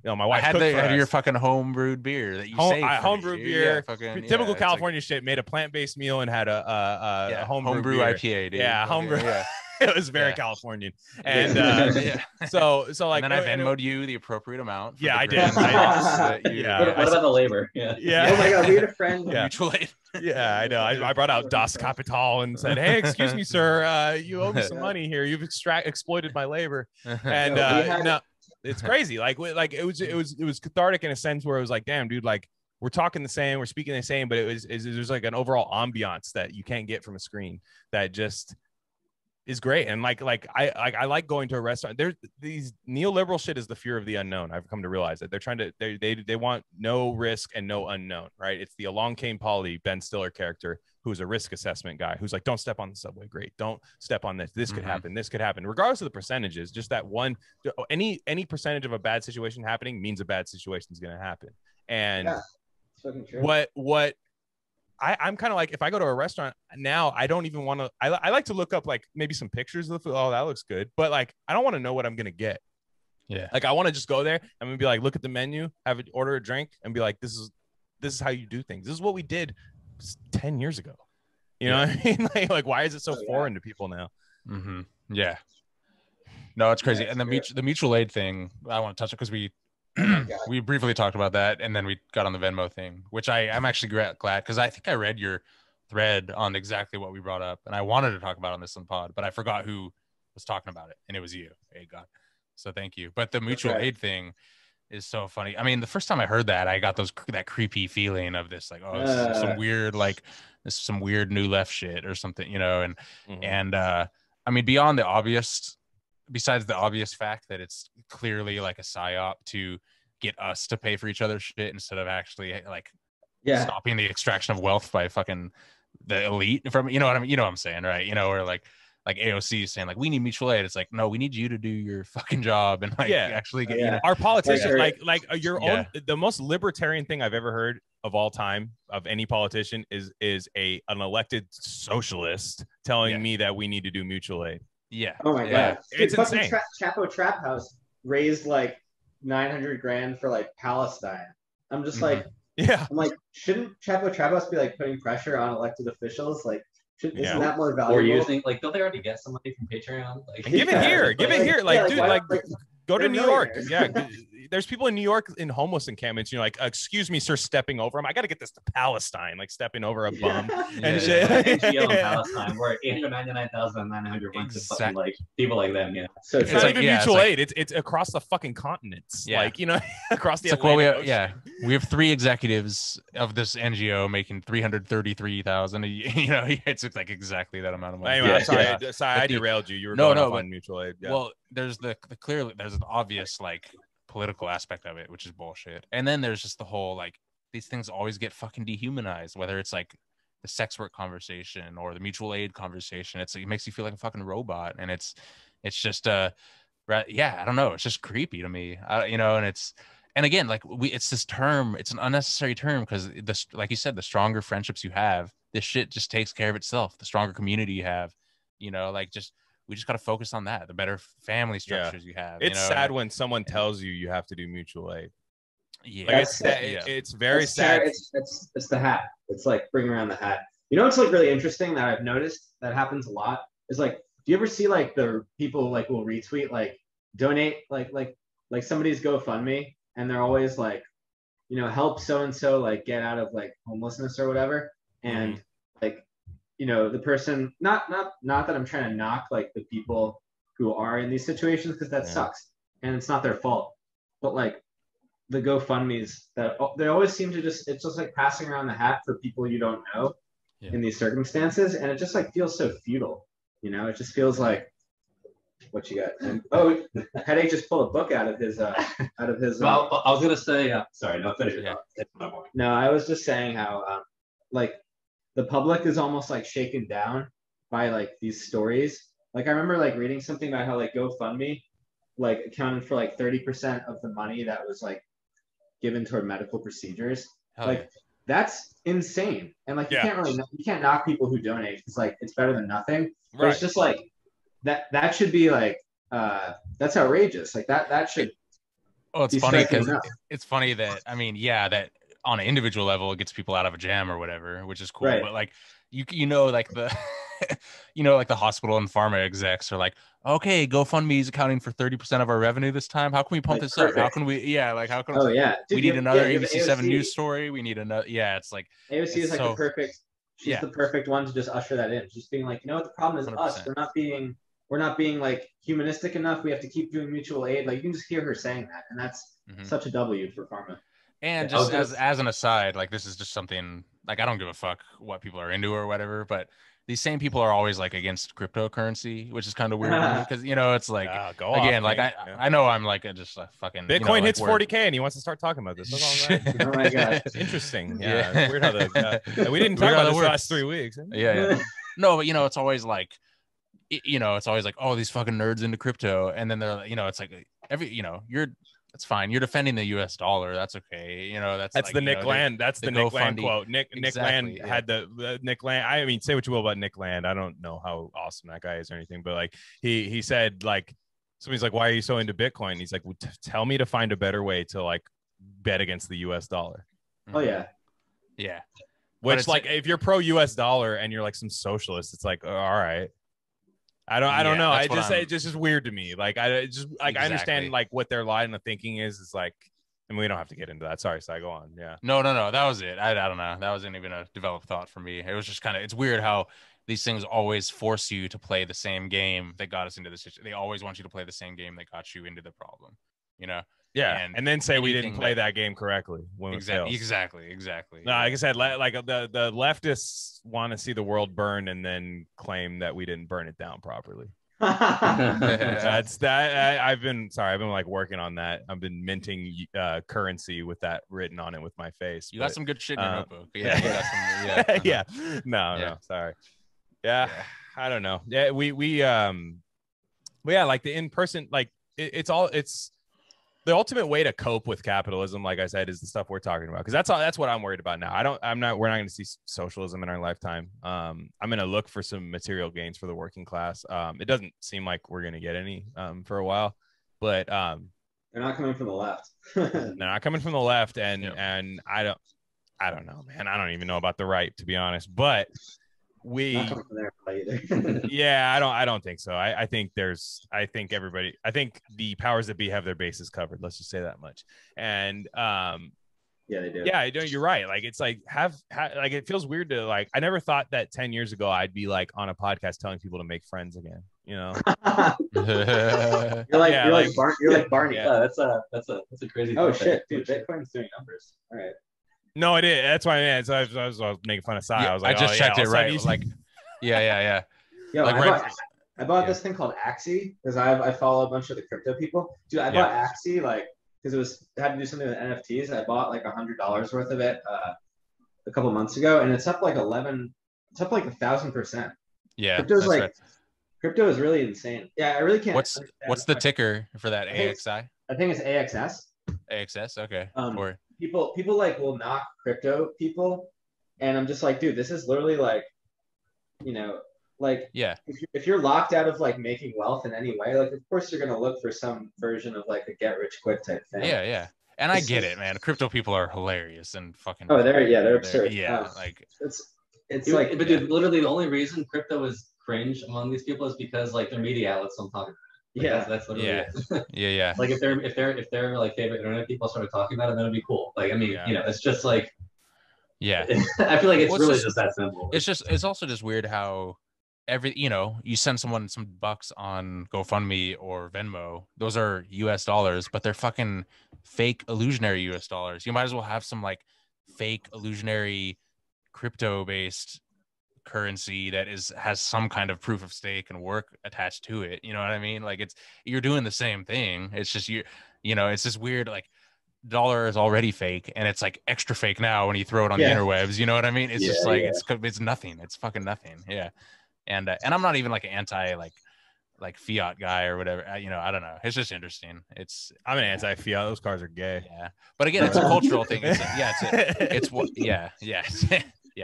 You know, my wife had your fucking home brewed beer that you saved. Home brewed beer, typical California shit. Made a plant-based meal and had a home brew IPA. Dude. Yeah, home brew. It was very Californian, and so like, and then I Venmo'd you the appropriate amount. Yeah, I did. What about the labor? Yeah. Oh my god, we had a friend. Mutual aid. Yeah, I know. I brought out Das Kapital and said, "Hey, excuse me, sir, you owe me some money here. You've exploited my labor." And no, it's crazy. Like it was cathartic in a sense where it was like, damn, dude, like we're talking the same, we're speaking the same, but it was like an overall ambiance that you can't get from a screen that just is great. And like I like going to a restaurant. There's these neoliberal shit is the fear of the unknown. I've come to realize that they're trying to they want no risk and no unknown, right? It's the Along Came Polly Ben Stiller character who's a risk assessment guy who's like, don't step on the subway, great, don't step on this could happen, this could happen, regardless of the percentages. Just that one, any percentage of a bad situation happening means a bad situation is going to happen. And what I'm kind of like, if I go to a restaurant now, I don't even want to, I like to look up like maybe some pictures of the food. Oh, that looks good. But like, I don't want to know what I'm going to get. Yeah. Like I want to just go there. I'm going to be like, look at the menu, order a drink and be like, this is how you do things. This is what we did 10 years ago. You know what I mean? Like why is it so foreign to people now? Yeah. No, it's crazy. And the mutual aid thing, I want to touch it because we briefly talked about that, and then we got on the Venmo thing, which I'm actually glad because I think I read your thread on exactly what we brought up, and I wanted to talk about on this on pod, but I forgot who was talking about it, and it was you. Hey, God. So thank you. But the mutual aid thing is so funny. I mean, the first time I heard that, I got that creepy feeling of this, like, oh, this is some weird, like, this is some weird new left shit or something, you know, and I mean, besides the obvious fact that it's clearly like a psyop to get us to pay for each other's shit instead of actually like stopping the extraction of wealth by fucking the elite from, you know what I mean? You know what I'm saying, right? You know, or like AOC is saying like, we need mutual aid. It's like, no, we need you to do your fucking job and like actually get, you know, our politicians, like your own, the most libertarian thing I've ever heard of all time of any politician is an elected socialist telling me that we need to do mutual aid. Yeah. Oh my god. It's fucking insane. Chapo Trap House raised like $900,000 for like Palestine. I'm just like, yeah. I'm like, shouldn't Chapo Trapos be like putting pressure on elected officials? Like, isn't that more valuable? Or using, like, don't they already get some money from Patreon? Like, give it here, give it here. Like, dude, like go to New York. Yeah. There's people in New York in homeless encampments. You're like, excuse me, sir, stepping over him. I got to get this to Palestine, like stepping over a bum and shit. NGO in Palestine, where 899,900 went to fucking like people like them. Yeah. So it's not even mutual aid. It's across the fucking continents. Yeah. Like, you know, across the Atlantic Ocean. Yeah. We have 3 executives of this NGO making 333,000. You know, it's like exactly that amount of money. Anyway, sorry, I derailed you. You were going off on mutual aid. Yeah. Well, there's clearly there's an obvious like political aspect of it, which is bullshit. And then there's just the whole like these things always get fucking dehumanized, whether it's like the sex work conversation or the mutual aid conversation. It's like, it makes you feel like a fucking robot, and it's just I don't know, it's just creepy to me. You know, and again, like it's this term, it's an unnecessary term, because this, like you said, the stronger friendships you have, this shit just takes care of itself. The stronger community you have, you know, like we just got to focus on that. The better family structures you have. It's sad when someone tells you have to do mutual aid. Yeah, like it's very sad. It's the hat. It's like bring around the hat. You know, it's like really interesting that I've noticed that happens a lot. Is like, do you ever see like the people like will retweet like donate like somebody's GoFundMe, and they're always like, you know, help so and so like get out of like homelessness or whatever, and like, you know, the person, not that I'm trying to knock like the people who are in these situations, because that sucks and it's not their fault, but like the GoFundMes, that they always seem to it's just like passing around the hat for people you don't know in these circumstances, and it just like feels so futile, you know. It just feels like, what you got? And Headache just pulled a book out of his well, I was gonna say sorry, no, finish it. No, I was just saying how like the public is almost like shaken down by like these stories. Like I remember like reading something about how like GoFundMe like accounted for like 30% of the money that was like given toward medical procedures. That's insane. And like you can't knock people who donate, because like it's better than nothing. But it's just like that should be like that's outrageous. Like that should. Oh, it's funny because it's funny that, I mean, that on an individual level, it gets people out of a jam or whatever, which is cool. Right. But like you know, like the like the hospital and pharma execs are like, okay, GoFundMe is accounting for 30% of our revenue this time. How can we pump this up? How can we? Yeah, like how can? Oh yeah, we need another ABC7 news story. We need another. Yeah, it's like AOC is like the perfect. She's the perfect one to just usher that in. Just being like, you know what, the problem is 100%. Us. We're not being like humanistic enough. We have to keep doing mutual aid. Like you can just hear her saying that, and that's such a W for pharma. And just as an aside, like this is just something like I don't give a fuck what people are into or whatever, but these same people are always like against cryptocurrency, which is kind of weird because you know it's like again, like I know I'm like just a fucking Bitcoin hits 40K and he wants to start talking about this. That's all right. Oh my god, interesting. Yeah, it's weird how we didn't talk about this the last 3 weeks. Yeah. No, but you know it's always like, it's always like, oh, these fucking nerds into crypto, and then they're it's like it's fine. You're defending the U.S. dollar. That's okay. That's like, the Nick Land. That's the Nick Land quote. Nick Land had the Nick Land. I mean, say what you will about Nick Land. I don't know how awesome that guy is or anything, but like he said, like somebody's like, why are you so into Bitcoin? He's like, well, tell me to find a better way to like bet against the U.S. dollar. Oh yeah, yeah. Which like if you're pro U.S. dollar and you're like some socialist, it's like all right. I don't know. It's just weird to me. Like I understand like what their line of thinking is like, and we don't have to get into that. Sorry, Sai, go on. Yeah. No. That was it. I don't know. That wasn't even a developed thought for me. It was just it's weird how these things always force you to play the same game that got us into this situation. They always want you to play the same game that got you into the problem, Yeah, and then say we didn't play that game correctly when exactly. No, like I said, like the leftists want to see the world burn and then claim that we didn't burn it down properly. That's that. I've been like working on that. I've been minting currency with that written on it with my face. You got some good shit in your notebook. Yeah, you got some, yeah. No, sorry. Yeah, I don't know. Yeah, we like the in person, like it's the ultimate way to cope with capitalism, like I said, is the stuff we're talking about, because that's what I'm worried about now. We're not going to see socialism in our lifetime. I'm going to look for some material gains for the working class. It doesn't seem like we're going to get any for a while, but They're not coming from the left. They're not coming from the left, and I don't know, man. I don't even know about the right, to be honest. But not coming from there either. Yeah, I don't think so. I think the powers that be have their bases covered. Let's just say that much. And yeah, they do. Yeah, you're right. Like, it's like like, it feels weird to, like, I never thought that 10 years ago I'd be like on a podcast telling people to make friends again, you know. You're like Barney. Yeah, that's a crazy. Oh shit, dude, Bitcoin's doing numbers. All right. No, it is. That's why I was making fun of Sai. Yeah, I was like, I just checked it, right? Like, yeah. Yo, like, I bought this thing called Axie because I follow a bunch of the crypto people. Dude, I bought Axie like because it had to do something with NFTs. I bought like $100 worth of it a couple months ago, and it's up like 1,000%. Yeah, crypto is really insane. Yeah, I really can't. What's the ticker for that? AXI? I think it's AXS. AXS, okay. People like will knock crypto people, and I'm just like, dude, this is literally like, you know, like, if you're locked out of like making wealth in any way, like, of course you're gonna look for some version of like a get rich quick type thing. Yeah. And I get it, man. Crypto people are hilarious and fucking. Oh, they're absurd. Yeah, like it's like, but dude, literally the only reason crypto is cringe among these people is because like their media outlets don't talk about it. Like, that's literally it. Yeah. Like if they're like favorite internet people started talking about it, then it'd be cool. Like, I mean, you know, it's just like, I feel like it's really just that simple. It's also just weird how you send someone some bucks on GoFundMe or Venmo, those are US dollars, but they're fucking fake illusionary US dollars. You might as well have some like fake illusionary crypto based currency that has some kind of proof of stake and work attached to it. You know what I mean? Like, you're doing the same thing. It's just it's this weird, like, dollar is already fake and it's like extra fake now when you throw it on the interwebs. You know what I mean? It's just like it's nothing. It's fucking nothing. Yeah. And I'm not even like an anti like fiat guy or whatever. I don't know. It's just interesting. I'm an anti fiat. Those cars are gay. Yeah, but again, it's a cultural thing. Yeah,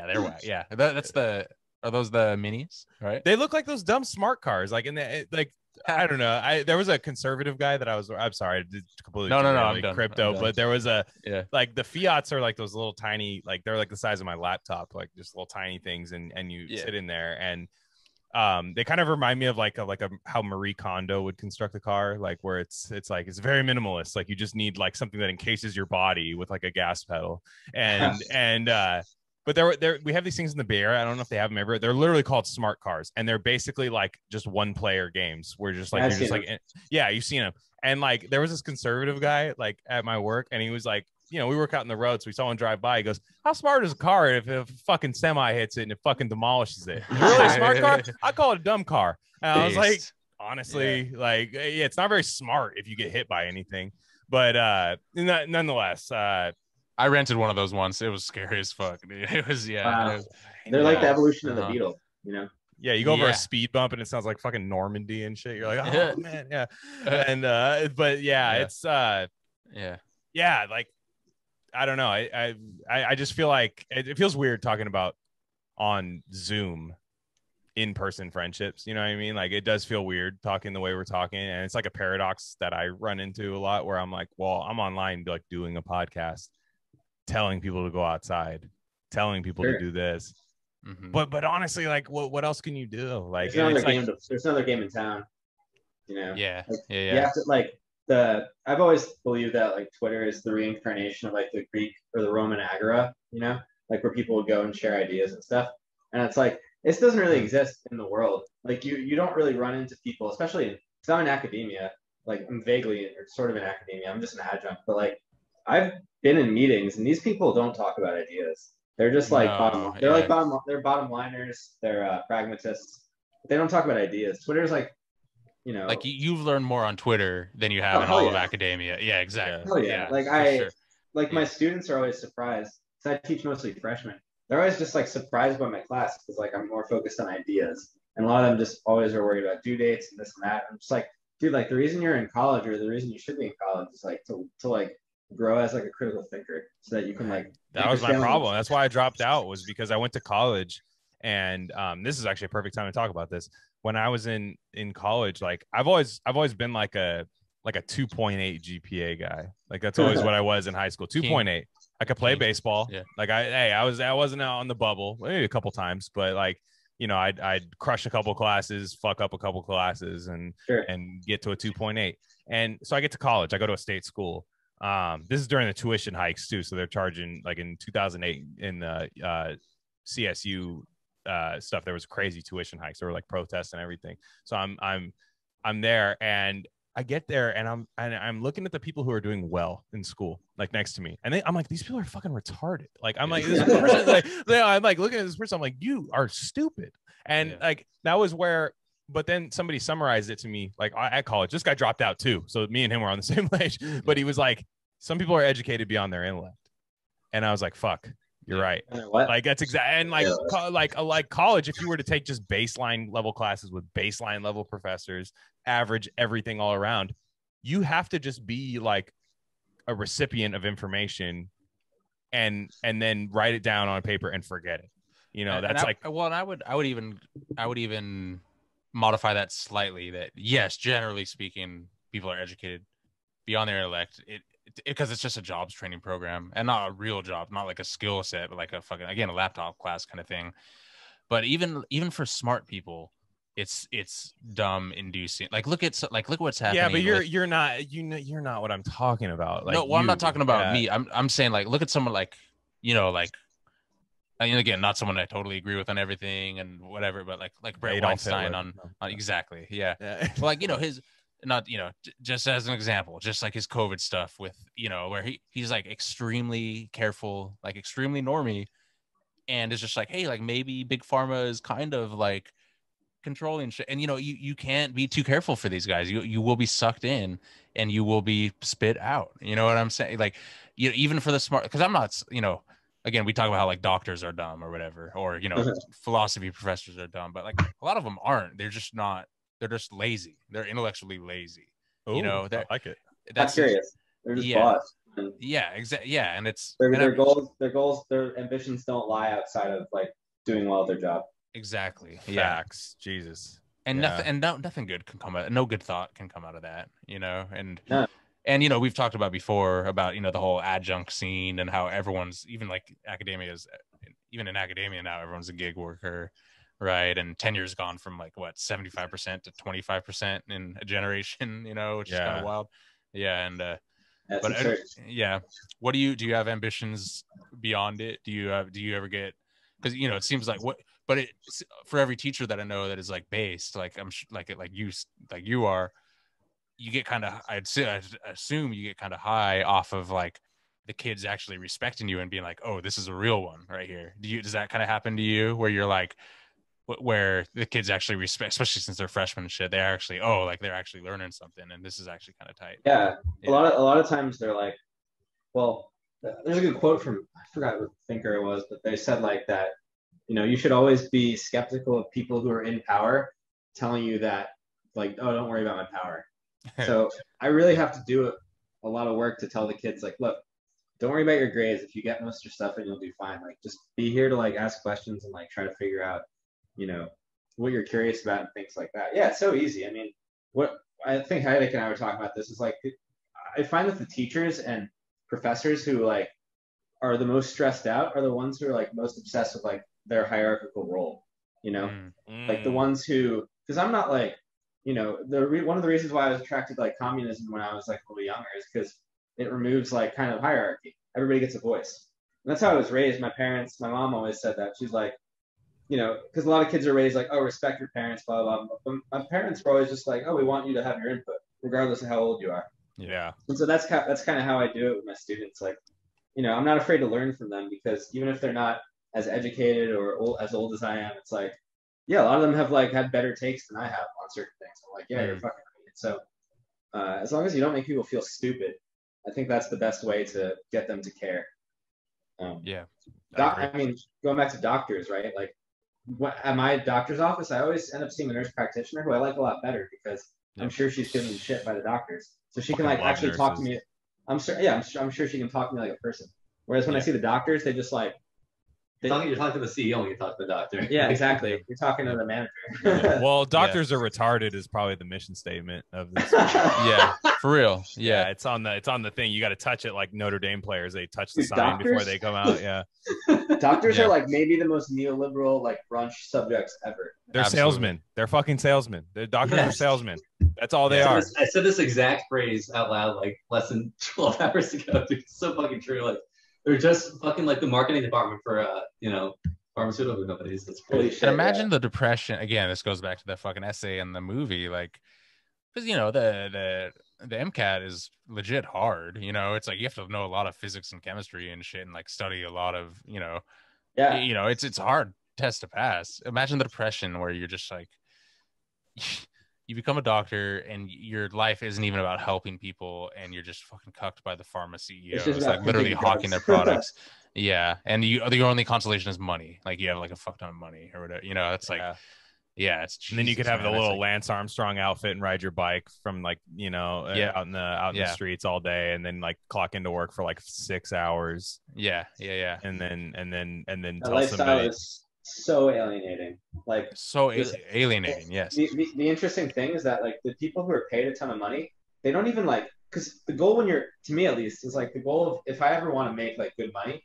they're whack. Yeah, are those the minis? Right? They look like those dumb smart cars. Like I don't know. There was a conservative guy that I'm sorry, I did completely no, I'm done. Crypto, I'm done. but there was like the fiats are like those little tiny, like they're like the size of my laptop, like just little tiny things, and you sit in there, and they kind of remind me of how Marie Kondo would construct a car, like where it's very minimalist, like you just need like something that encases your body with like a gas pedal, but we have these things in the Bay Area. I don't know if they have them everywhere. They're literally called smart cars, and they're basically like just one player games where you've seen them. And like there was this conservative guy like at my work, and he was like, we work out in the road, so we saw one drive by. He goes, "How smart is a car if a fucking semi hits it and it fucking demolishes it? Really a smart car? I call it a dumb car." And I was like, honestly, it's not very smart if you get hit by anything. But nonetheless, I rented one of those once. It was scary as fuck, dude. It was They're like the evolution of the Beetle, Yeah, you go over a speed bump and it sounds like fucking Normandy and shit. You're like, oh man, yeah. And it's like, I don't know. I just feel like it feels weird talking about on Zoom in-person friendships. You know what I mean? Like, it does feel weird talking the way we're talking, and it's like a paradox that I run into a lot where I'm like, well, I'm online like doing a podcast, telling people to go outside, telling people to do this. Mm-hmm. But honestly, like, what else can you do? Like, there's another game in town. Yeah. You have to I've always believed that like Twitter is the reincarnation of like the Greek or the Roman agora, like where people would go and share ideas and stuff. And it's like, this doesn't really exist in the world. Like you don't really run into people, especially because I'm in academia. Like I'm vaguely or sort of in academia. I'm just an adjunct, but like I've been in meetings and these people don't talk about ideas. They're just like they're bottom liners. They're pragmatists. They don't talk about ideas. Twitter's like, like you've learned more on Twitter than you have in all of academia. Yeah, exactly. Oh yeah. Like my students are always surprised because I teach mostly freshmen. They're always just like surprised by my class because like I'm more focused on ideas, and a lot of them just always are worried about due dates and this and that. I'm just like, dude, like the reason you're in college or the reason you should be in college is like to like grow as like a critical thinker so that you can like. That was my problem. That's why I dropped out, was because I went to college, and this is actually a perfect time to talk about this. When I was in college, like I've always been like a like a 2.8 GPA guy. Like that's always what I was in high school. 2.8. I could play baseball. Yeah. Like I wasn't out on the bubble maybe a couple times, but like, you know, I'd crush a couple classes, fuck up a couple classes, and get to a 2.8. And so I get to college. I go to a state school. This is during the tuition hikes too. So they're charging, like in 2008 in the CSU stuff, there was crazy tuition hikes. There were like protests and everything. So I'm there, and I get there, and I'm looking at the people who are doing well in school, like next to me, and I'm like, these people are fucking retarded. Like I'm like, this person, like, I'm like looking at this person, I'm like, you are stupid. And like that was where. But then somebody summarized it to me, like at college. This guy dropped out too, so me and him were on the same page. But he was like, some people are educated beyond their intellect, and I was like, fuck. You're right. What? Like that's exactly, and like like college, if you were to take just baseline level classes with baseline level professors, average everything all around, you have to just be like a recipient of information, and then write it down on paper and forget it. You know, that's like. Well, and I would even modify that slightly. That yes, generally speaking, people are educated beyond their intellect. Because it's just a jobs training program, and not a real job, not like a skill set, but like a fucking, again, a laptop class kind of thing. But even for smart people, it's dumb inducing. Like look what's happening. Yeah, but you're not what I'm talking about. Like, no, well, I'm not talking about me. I'm saying like look at someone like, you know, like, I mean, again, not someone I totally agree with on everything and whatever, but like Brett Weinstein on exactly, yeah. Well, like, you know, his. Not, you know, just as an example, just like his COVID stuff with, you know, where he's like extremely careful, like extremely normie, and it's just like, hey, like maybe big pharma is kind of like controlling shit, and you know, you can't be too careful for these guys. You will be sucked in and you will be spit out. You know what I'm saying? Like, you know, even for the smart, because I'm not, you know, again, we talk about how like doctors are dumb or whatever, or, you know, philosophy professors are dumb, but like a lot of them aren't. They're just not. They're just lazy. They're intellectually lazy. Ooh, you know, I like it. That's curious. They're just boss. Yeah, exactly. Yeah, and it's their goals, their ambitions don't lie outside of like doing well at their job. Exactly. Facts. Jesus. And nothing good can come out. No good thought can come out of that. You know, and you know, we've talked about before about, you know, the whole adjunct scene and how everyone's, even like even in academia now, everyone's a gig worker. Right. And tenure's gone from like what 75% to 25% in a generation, you know, which is kind of wild. Yeah. And what do you have ambitions beyond it? Do you ever get, because, you know, it seems like for every teacher that I know that is like based, like I'm like you are, you get kind of, I'd assume you get kind of high off of like the kids actually respecting you and being like, oh, this is a real one right here. Does that kind of happen to you where you're like, where the kids actually respect, especially since they're freshmen and shit, they're actually learning something, and this is actually kind of tight. Yeah. A lot of times they're like, well, there's a good quote from, I forgot what thinker it was, but they said like that, you know, you should always be skeptical of people who are in power telling you that, like, oh, don't worry about my power. So I really have to do a lot of work to tell the kids, like, look, don't worry about your grades. If you get most of your stuff in, you'll do fine. Like, just be here to like ask questions and like try to figure out, you know, what you're curious about and things like that. Yeah, it's so easy. I mean, what I think Haneke and I were talking about this is like, I find that the teachers and professors who like are the most stressed out are the ones who are like most obsessed with like their hierarchical role, you know, like the ones who, because I'm not like, you know, one of the reasons why I was attracted to like communism when I was like a little younger is because it removes like kind of hierarchy. Everybody gets a voice. And that's how I was raised. My mom always said that. She's like, you know, because a lot of kids are raised like, oh, respect your parents, blah, blah, blah. But my parents were always just like, oh, we want you to have your input, regardless of how old you are. Yeah. And so that's kind of how I do it with my students. Like, you know, I'm not afraid to learn from them, because even if they're not as educated or as old as I am, it's like, yeah, a lot of them have like had better takes than I have on certain things. I'm like, yeah, you're fucking right. So as long as you don't make people feel stupid, I think that's the best way to get them to care. I mean, going back to doctors, right? Like, at my doctor's office, I always end up seeing a nurse practitioner who I like a lot better, because I'm sure she's given shit by the doctors, so she can like actually talk to me. I'm sure she can talk to me like a person. Whereas when I see the doctors, they just like, You're talking to the CEO when you talk to the doctor. Yeah, exactly. You're talking to the manager. Well, doctors are retarded is probably the mission statement of this. Yeah, for real. Yeah, it's on the thing. You got to touch it like Notre Dame players. They touch the sign before they come out. Yeah. Doctors are like maybe the most neoliberal like brunch subjects ever. They're salesmen. They're fucking salesmen. They're doctors are salesmen. That's all they are. I said this exact phrase out loud like less than 12 hours ago. Dude, it's so fucking true. Like they're just fucking like the marketing department for pharmaceutical companies. That's crazy. And imagine the depression. Again, this goes back to that fucking essay in the movie. Like, because the MCAT is legit hard. It's like you have to know a lot of physics and chemistry and shit, and like study a lot of it's a hard test to pass. Imagine the depression where you're just like you become a doctor and your life isn't even about helping people, and you're just fucking cucked by the pharma CEOs, like literally hawking their products. Yeah, and your only consolation is money. Like you have like a fuck ton of money or whatever. It's like, it's. And then you could have the little Lance Armstrong outfit and ride your bike from like out in the streets all day, and then like clock into work for like 6 hours. Yeah. And then that tell lifestyle somebody. is so alienating. Like so alienating. Yes. The interesting thing is that like the people who are paid a ton of money, they don't even like, because the goal to me at least, is like the goal of if I ever want to make like good money,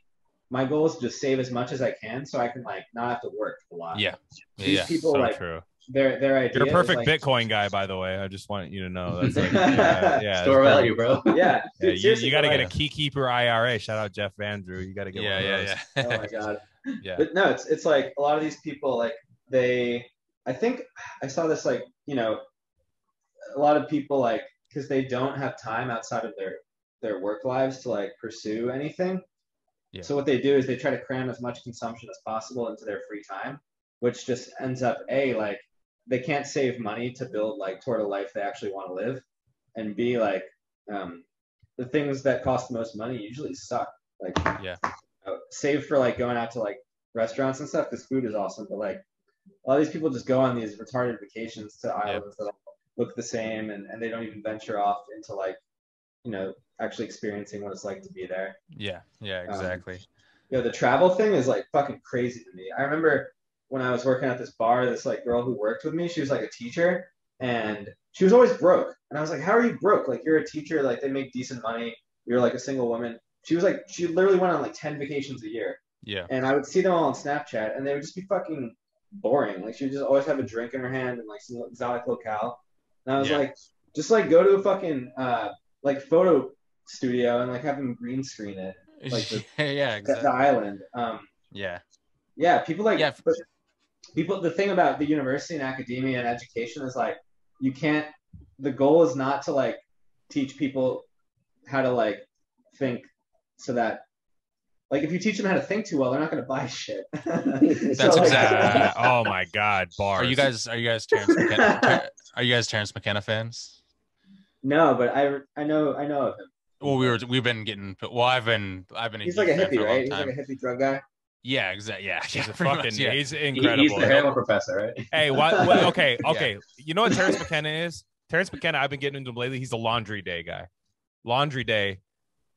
my goal is to just save as much as I can so I can like not have to work a lot. Yeah. These people so like true. Their idea. You're a perfect like, Bitcoin guy, by the way. I just want you to know that's like store value, bro. Yeah. Dude, you got to get a Keykeeper IRA. Shout out Jeff Vandrew. You got to get one of those. Oh my god. Yeah. But no, it's like a lot of these people like I think I saw this like a lot of people like because they don't have time outside of their work lives to like pursue anything. Yeah. So what they do is they try to cram as much consumption as possible into their free time, which just ends up like they can't save money to build like toward a life they actually want to live, and B like the things that cost the most money usually suck. Like save for like going out to like restaurants and stuff because food is awesome, but like a lot of these people just go on these retarded vacations to islands that look the same, and they don't even venture off into like actually experiencing what it's like to be there. Yeah, exactly. The travel thing is like fucking crazy to me. I remember when I was working at this bar, this like girl who worked with me, she was like a teacher and she was always broke. And I was like, how are you broke? Like you're a teacher, like they make decent money. You're like a single woman. She was like, she literally went on like 10 vacations a year. Yeah. And I would see them all on Snapchat and they would just be fucking boring. Like she would just always have a drink in her hand and like some exotic locale. And I was like, just like go to a fucking like photo studio and like have them green screen it. Like exactly. The island. People like but people, the thing about the university and academia and education is like the goal is not to like teach people how to like think so that like if you teach them how to think too well, they're not going to buy shit. That's exactly. Oh my god, bars. Are you guys Terrence McKenna? Are you guys Terrence McKenna fans? No, but I know of him. Well, we've been getting. Well, I've been. He's like a hippie, right? He's like a hippie drug guy. Yeah, exactly. Yeah, he's he's incredible. He's the heroin professor, right? Hey, what? Okay. You know what Terrence McKenna is? Terrence McKenna. I've been getting into him lately. He's a laundry day guy. Laundry day.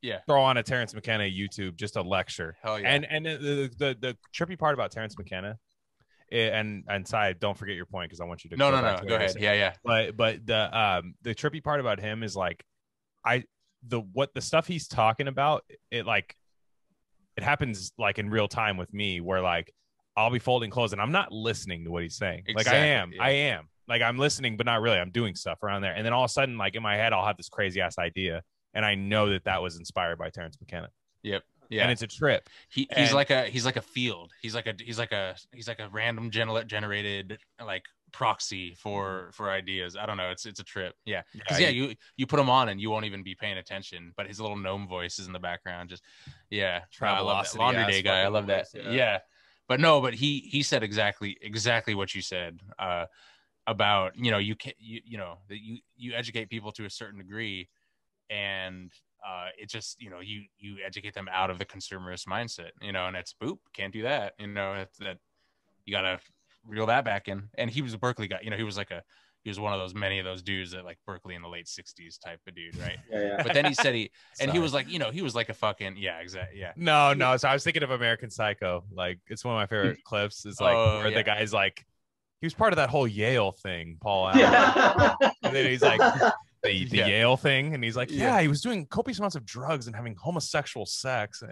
Yeah. Throw on a Terrence McKenna YouTube, just a lecture. Hell yeah. And the trippy part about Terrence McKenna, and Sai, don't forget your point because I want you to. No. Go ahead. Yeah. But the trippy part about him is like, the stuff he's talking about, it happens like in real time with me where like I'll be folding clothes and I'm not listening to what he's saying. Exactly, like I am like I'm listening, but not really. I'm doing stuff around there. And then all of a sudden, like in my head, I'll have this crazy ass idea. And I know that was inspired by Terrence McKenna. Yep. Yeah. And it's a trip. He's like a field. He's like a random generated like proxy for ideas. I don't know. It's a trip. Yeah. Because you put him on and you won't even be paying attention, but his little gnome voice is in the background. Just I love that laundry day guy. I love that. Yeah. But he said exactly what you said about you educate people to a certain degree, and it just you educate them out of the consumerist mindset, and it's boop, can't do that, that you gotta reel that back in. And he was a Berkeley guy, he was like was one of those many of those dudes at like Berkeley in the late 60s type of dude, right? Yeah. But then he said he was like, he was like a fucking exactly. Yeah. No. So I was thinking of American Psycho. Like it's one of my favorite clips. It's like where the guy's like, he was part of that whole Yale thing, Paul Allen. Yeah. And then he's like, the Yale thing, and he's like, he was doing copious amounts of drugs and having homosexual sex.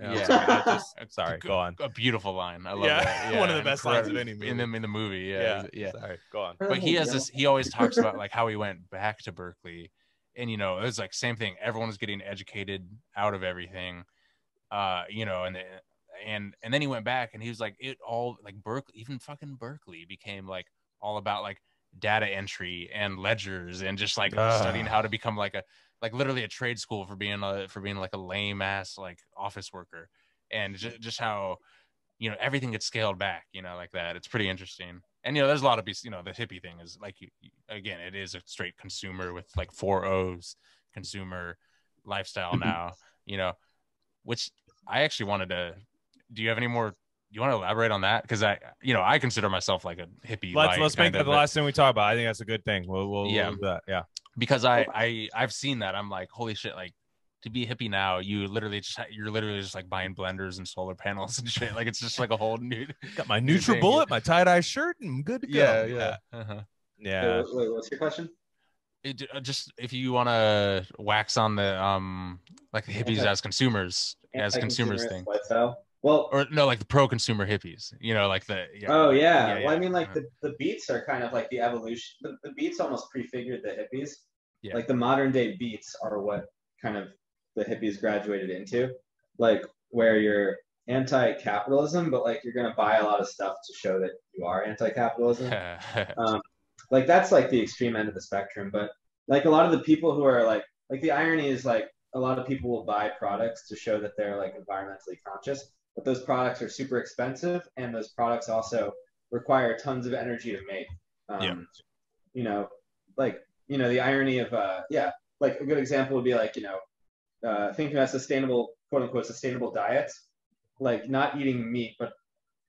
Sorry, go on. A beautiful line. I love that. One of the best lines of any movie. in the movie. Yeah. Sorry, go on. But he has this. He always talks about like how he went back to Berkeley, and it was like same thing. Everyone was getting educated out of everything, and then he went back, and he was like, it all like Berkeley, even fucking Berkeley became like all about like data entry and ledgers and just like studying how to become like literally a trade school for being like a lame ass like office worker, and just how everything gets scaled back like that. It's pretty interesting. And there's a lot of the hippie thing is like again, it is a straight consumer with like 4 O's, consumer lifestyle now, which I actually wanted to. Do you have any more? You want to elaborate on that? Because I consider myself like a hippie. Let's make that the last thing we talk about. I think that's a good thing. We'll do that. Yeah. Because I've seen that. I'm like, holy shit! Like to be a hippie now, you're literally just like buying blenders and solar panels and shit. Like it's just like a whole new. Got my NutriBullet, my tie-dye shirt, and I'm good to go. Yeah. Yeah. Wait, what's your question? Just if you want to wax on the like the hippies as consumers thing. Lifestyle. Well, or no, like the pro-consumer hippies, like the well, I mean, like the beats are kind of like the evolution. The beats almost prefigured the hippies. Yeah. Like the modern day beats are what kind of the hippies graduated into, like where you're anti-capitalism, but like you're gonna buy a lot of stuff to show that you are anti-capitalism. Like that's like the extreme end of the spectrum. But like a lot of the people who are like the irony is like a lot of people will buy products to show that they're like environmentally conscious. But those products are super expensive, and those products also require tons of energy to make. The irony of like a good example would be like thinking about sustainable, quote unquote, sustainable diets, like not eating meat, but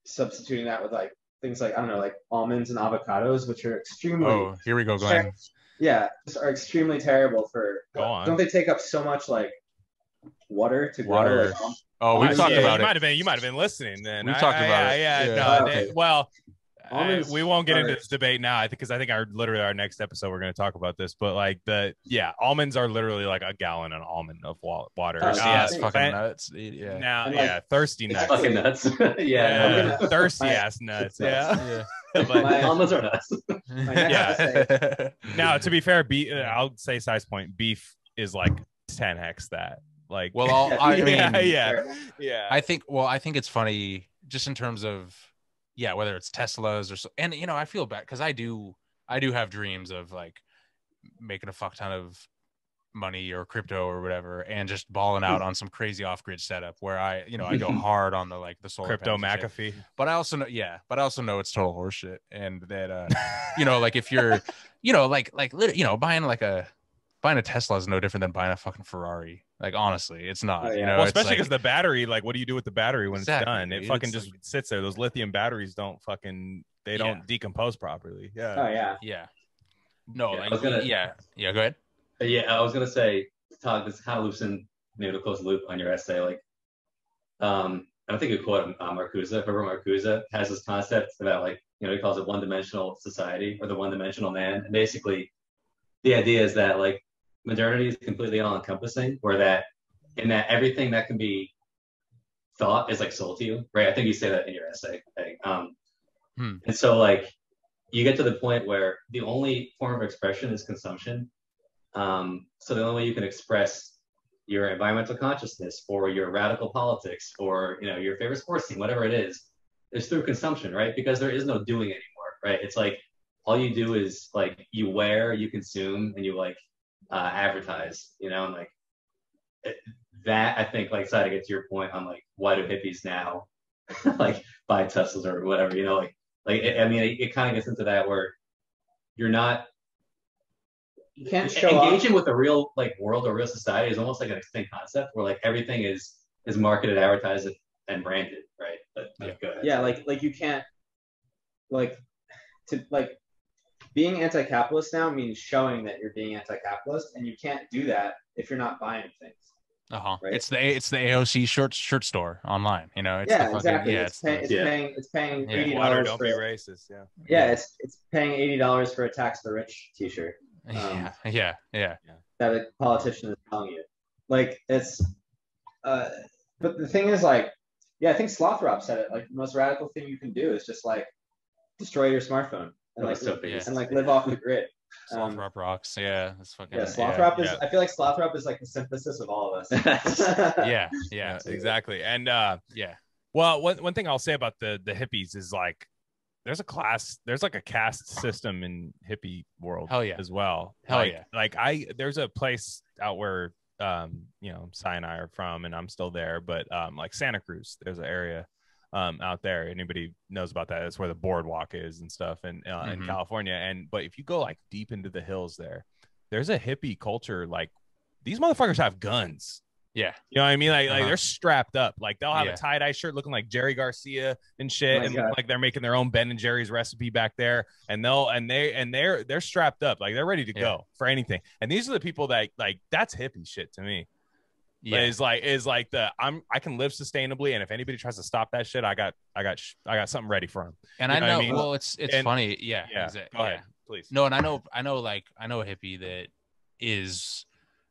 substituting that with like things like like almonds and avocados, which are extremely. Oh, here we go, Glenn. Yeah, just are extremely terrible for. Don't they take up so much like water to grow? Like, oh, we've talked about it. You might have been listening. Then we talked about it. Well, we won't get into this debate now. I think our next episode we're going to talk about this. But like almonds are literally like a gallon an almond of water. It's fucking nuts. Yeah. Now, thirsty nuts. Fucking nuts. Thirsty ass nuts. Yeah. But my almonds are nuts. Now, to be fair, I'll say size point. Beef is like 10x that. Like, well, I mean, I think it's funny just in terms of whether it's Teslas or so, and I feel bad because I do have dreams of like making a fuck ton of money or crypto or whatever and just balling out on some crazy off-grid setup where I go hard on the solar crypto McAfee. But I also know it's total horseshit, and that like if you're buying a Tesla is no different than buying a fucking Ferrari. Like, honestly, it's not. Well, especially because the battery, like, what do you do with the battery when it's done? It fucking just sits there. Those lithium batteries don't decompose properly. Yeah. No, like, go ahead. I was gonna say, Todd, this kind of loops in maybe to close the loop on your essay. Like, I think you quote Marcuse. Herbert Marcuse has this concept about like he calls it one-dimensional society or the one-dimensional man. And basically, the idea is that like modernity is completely all-encompassing, where that everything that can be thought is like sold to you, right? I think you say that in your essay. And so like you get to the point where the only form of expression is consumption. So the only way you can express your environmental consciousness or your radical politics or your favorite sports team, whatever it is through consumption, right? Because there is no doing anymore, right? It's like all you do is like you wear, you consume, and you like advertise, and like that. I think like to get to your point on like why do hippies now like buy Teslas or whatever, it kind of gets into that where you can't show engaging with the real like world or real society is almost like an extinct concept where like everything is marketed, advertised, and branded, right? But go ahead. Like you can't like to like being anti-capitalist now means showing that you're being anti-capitalist, and you can't do that if you're not buying things. Right? It's the AOC shirt store online. You know, it's exactly. It's paying $80. Water, don't be racist. It's paying $80 for a tax the rich T-shirt. Yeah. That a politician is telling you, like it's. But the thing is, like, I think Slothrop said it. Like, the most radical thing you can do is just like destroy your smartphone and live off the grid. Slothrop rocks. Yeah, that's fucking. Yeah, Slothrop is. I feel like Slothrop is like the synthesis of all of us. yeah, exactly. And well, one thing I'll say about the hippies is like, there's like a caste system in hippie world. Hell yeah. As well. Like there's a place out where Cy and I are from, and I'm still there, but like Santa Cruz, there's an area out there. Anybody knows about that? That's where the boardwalk is and stuff, and in California. But if you go like deep into the hills there's a hippie culture. Like, these motherfuckers have guns. Yeah, you know what I mean? Like they're strapped up. Like, they'll have a tie-dye shirt looking like Jerry Garcia and shit, like they're making their own Ben and Jerry's recipe back there, and they're strapped up. Like, they're ready to go for anything. And these are the people that, like, that's hippie shit to me. Yeah, is like I can live sustainably, and if anybody tries to stop that shit, I got something ready for them. And I know, well, it's funny. Yeah. Go ahead, please. No, and I know a hippie that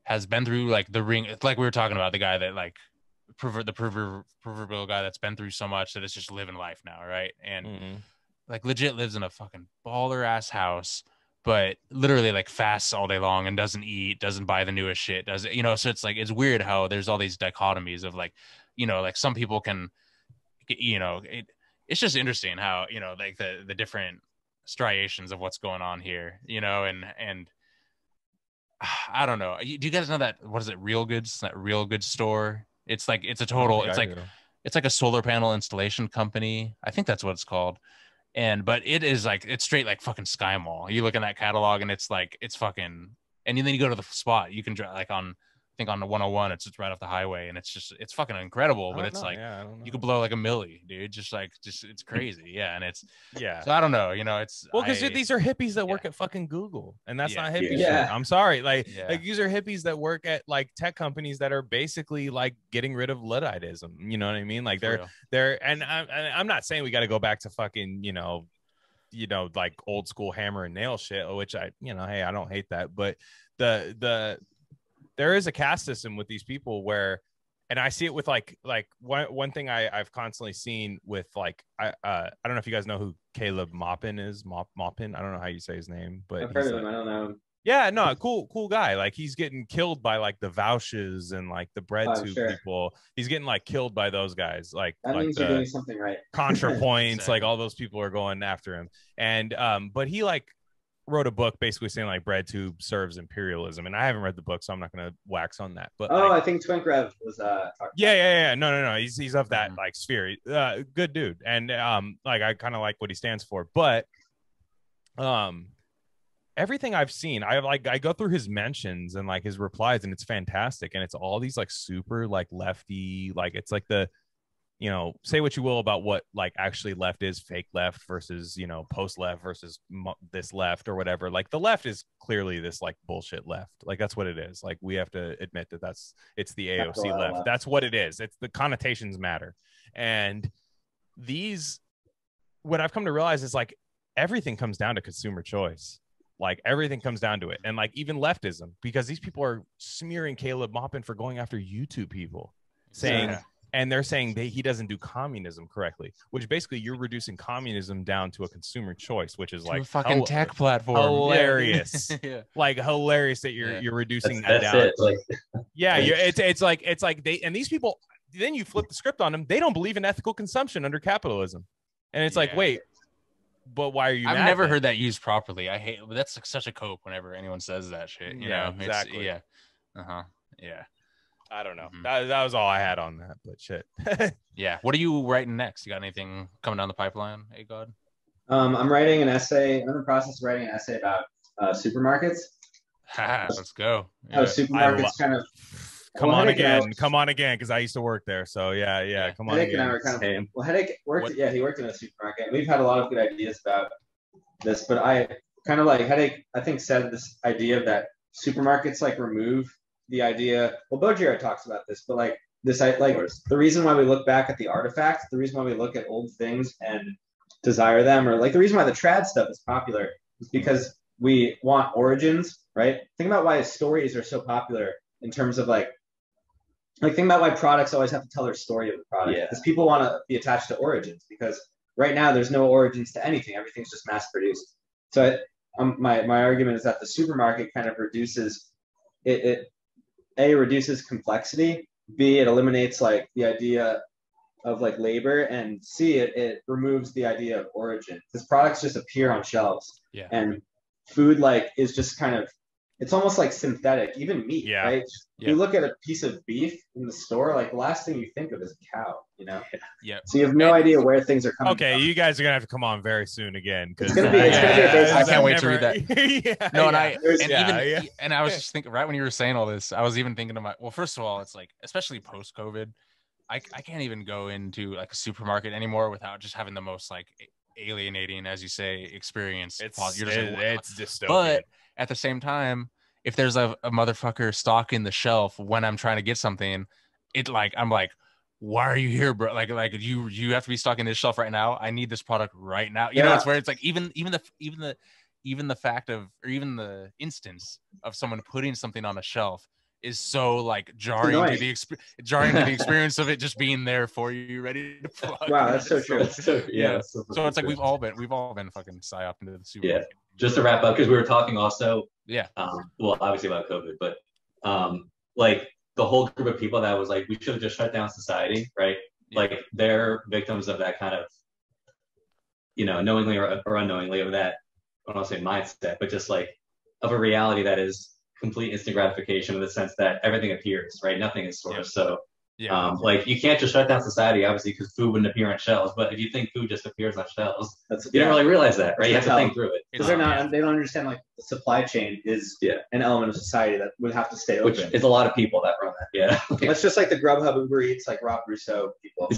has been through like the ring. It's like we were talking about, the guy that like the proverbial guy that's been through so much that it's just living life now, right? And like legit lives in a fucking baller ass house, but literally like fasts all day long and doesn't eat, doesn't buy the newest shit, doesn't, so it's like, it's weird how there's all these dichotomies of like, like some people can, it's just interesting how, like the different striations of what's going on here, and I don't know. Do you guys know that, what is it? Real Goods, that Real Goods store. It's like, it's like a solar panel installation company. I think that's what it's called. But it is like, it's straight like fucking Sky Mall. You look in that catalog and it's like, it's fucking, and then you go to the spot, you can drive like on the 101, it's right off the highway, and it's fucking incredible. But it's like, you could blow like a milli, dude. Just it's crazy. Yeah. And it's, so I don't know, it's, well, because these are hippies that work at fucking Google, and that's not hippie shit. I'm sorry. Like these are hippies that work at like tech companies that are basically like getting rid of Ludditism. You know what I mean? Like they're, and I'm not saying we got to go back to fucking, like old school hammer and nail shit, which hey, I don't hate that. But there is a caste system with these people where, and I see it with like one thing I've constantly seen with like, I don't know if you guys know who Caleb Maupin is. Maupin. I don't know how you say his name, but I've heard of him. I don't know. Yeah, no, cool guy. Like, he's getting killed by like the Vouches and like the BreadTube people. He's getting like killed by those guys. Like, that means you're doing something right. ContraPoints, like all those people are going after him. And but he like wrote a book basically saying like BreadTube serves imperialism, and I haven't read the book, so I'm not going to wax on that. But I think Twink Rev was yeah. No. He's of that like sphere. Good dude, and like I kind of like what he stands for. But everything I've seen, I go through his mentions and like his replies, and it's fantastic, and it's all these like super like lefty, like it's like the, say what you will about what like actually left is, fake left versus, post left versus this left or whatever. Like, the left is clearly this like bullshit left. Like, that's what it is. Like, we have to admit that it's the AOC left. That's what it is. It's the connotations matter. And what I've come to realize is like everything comes down to consumer choice. Like, everything comes down to it. And like even leftism, because these people are smearing Caleb Maupin for going after YouTube people, saying, and they're saying he doesn't do communism correctly, which basically you're reducing communism down to a consumer choice, which is like a fucking tech platform. Hilarious. Like, hilarious that you're reducing that down. It's like they, and these people, then you flip the script on them. They don't believe in ethical consumption under capitalism. And it's like, wait, but why are you I've never heard that used properly. I hate, that's like such a cope whenever anyone says that shit. You know? Exactly. Yeah. I don't know. That was all I had on that, but shit. Yeah. What are you writing next? You got anything coming down the pipeline, God? I'm writing an essay. I'm in the process of writing an essay about supermarkets. Let's go. How supermarkets kind of come on again, because I used to work there. So yeah. Come on Haneke again. And I were kind of, Haneke worked. Yeah, he worked in a supermarket. We've had a lot of good ideas about this, but kind of like Headache, I think, said this idea that supermarkets like remove the idea. Well, Bojira talks about this, but like this, like the reason why we look back at the artifact, the reason why we look at old things and desire them, or like the reason why the trad stuff is popular is because we want origins, right? Think about why stories are so popular in terms of like think about why products always have to tell their story of the product. Because people want to be attached to origins, because right now there's no origins to anything. Everything's just mass produced. So my argument is that the supermarket kind of reduces it reduces complexity, B, it eliminates like the idea of like labor, and C, it removes the idea of origin, because products just appear on shelves. And food like is just kind of, it's almost like synthetic, even meat, right? You look at a piece of beef in the store, like the last thing you think of is a cow, you know? So you have no idea where things are coming from. You guys are gonna have to come on very soon again. It's gonna be a basic. I can't wait to read that. And I was just thinking, right when you were saying all this, I was even thinking of well, first of all, it's like, especially post-COVID, I can't even go into like a supermarket anymore without just having the most like alienating, as you say, experience. It's dystopian. But at the same time, if there's a motherfucker stocking the shelf when I'm trying to get something, I'm like, why are you here, bro? Like you have to be stocking this shelf right now. I need this product right now. You know, it's where it's like even the fact of, or even the instance of someone putting something on a shelf is so like jarring to the experience of it just being there for you, ready to plug. Wow, that's so true. So it's like we've all been fucking psyoped into the supermarket. Just to wrap up, because we were talking also, well, obviously about COVID, but like the whole group of people that was like, we should have just shut down society, right? Like they're victims of that kind of, you know, knowingly or unknowingly, of that, I don't want to say mindset, but just like of a reality that is complete instant gratification, in the sense that everything appears, right? Nothing is sourced. So like you can't just shut down society, obviously, because food wouldn't appear on shelves. But if you think food just appears on shelves, you don't really realize that, right? You have to think through it, because they don't understand like the supply chain is an element of society that would have to stay open. Which is a lot of people that run that. That's just like the Grubhub, Uber Eats, like Rob Rousseau people.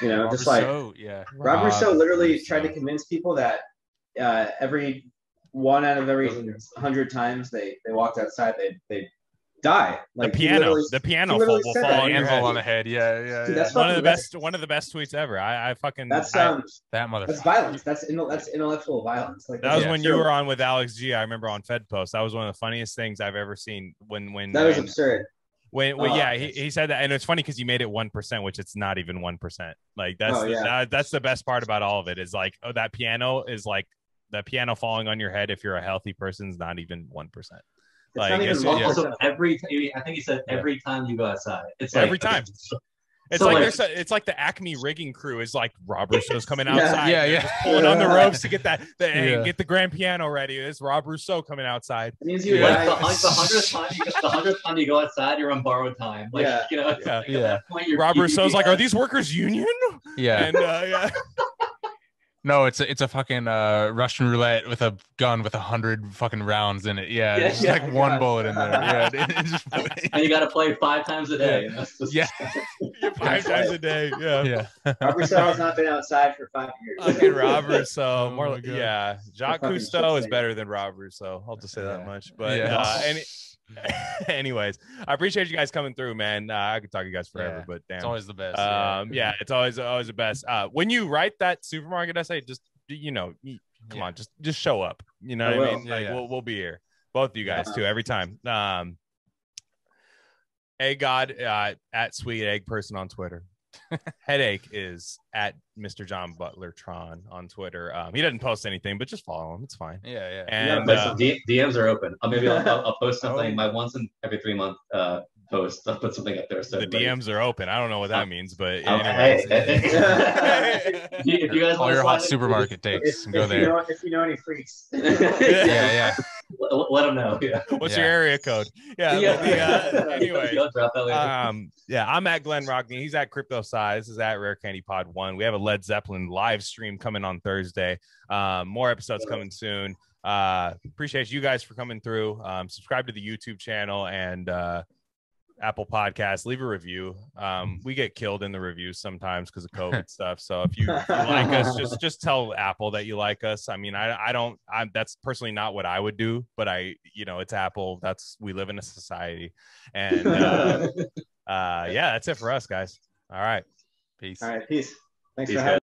You know, just Rousseau, like Rob Rousseau literally tried to convince people that every 1 out of every 100 times they walked outside, they die. Like the piano will fall on your head. On the head. Dude, that's one of the best tweets ever. I fucking that motherfucker. That's violence. That's intellectual violence. Like that was when you were on with Alex G. I remember on Fed Post. That was one of the funniest things I've ever seen. When that was absurd. He said that, and it's funny because you made it 1%, which it's not even 1%. Like that's the best part about all of it, is like, that piano is like, the piano falling on your head if you're a healthy person is not even 1%. Like also I think he said every time you go outside, it's like, every time. It's so like it's like the Acme rigging crew is like Rob Rousseau's coming outside, just pulling on the ropes to get get the grand piano ready. It's Rob Rousseau coming outside. It means the 100th time you go outside, you're on borrowed time. Like you know, at that point, Rob Rousseau's like, are these workers union? And No, it's a fucking Russian roulette with a gun with 100 fucking rounds in it. It's just like one bullet in there. And you got to play 5 times a day. Yeah. 5 times a day. Rob Rousseau has not been outside for 5 years. Okay, Rob Rousseau. Jacques Cousteau is better than Rob Rousseau. I'll just say that much. But anyways, I appreciate you guys coming through, man. I could talk to you guys forever, but damn, it's always the best. It's always the best. When you write that supermarket essay, just come on, just show up. You know what I mean? Like we'll be here, both of you guys too, every time. Egg God at Sweet Egg Person on Twitter. Headache is at Mr. John Butler Tron on Twitter. He doesn't post anything, but just follow him. It's fine. And DMs are open. Maybe I'll post something. My once in every 3 month post. I'll put something up there. So the DMs are open. I don't know what that means, but if you guys all your hot supermarket takes, go there. If you know any freaks, let them know. What's your area code? Anyway, drop that later. I'm at Glenn Rockney. He's at Crypto Size. This is at Rare Candy Pod 1. We have a Led Zeppelin live stream coming on Thursday. More episodes coming soon. Appreciate you guys for coming through. Subscribe to the YouTube channel, and Apple Podcasts, leave a review. We get killed in the reviews sometimes because of COVID stuff. So if you like us, just tell Apple that you like us. I mean, that's personally not what I would do, but it's Apple. We live in a society, and yeah, that's it for us, guys. All right, peace. All right, peace. Thanks for having me.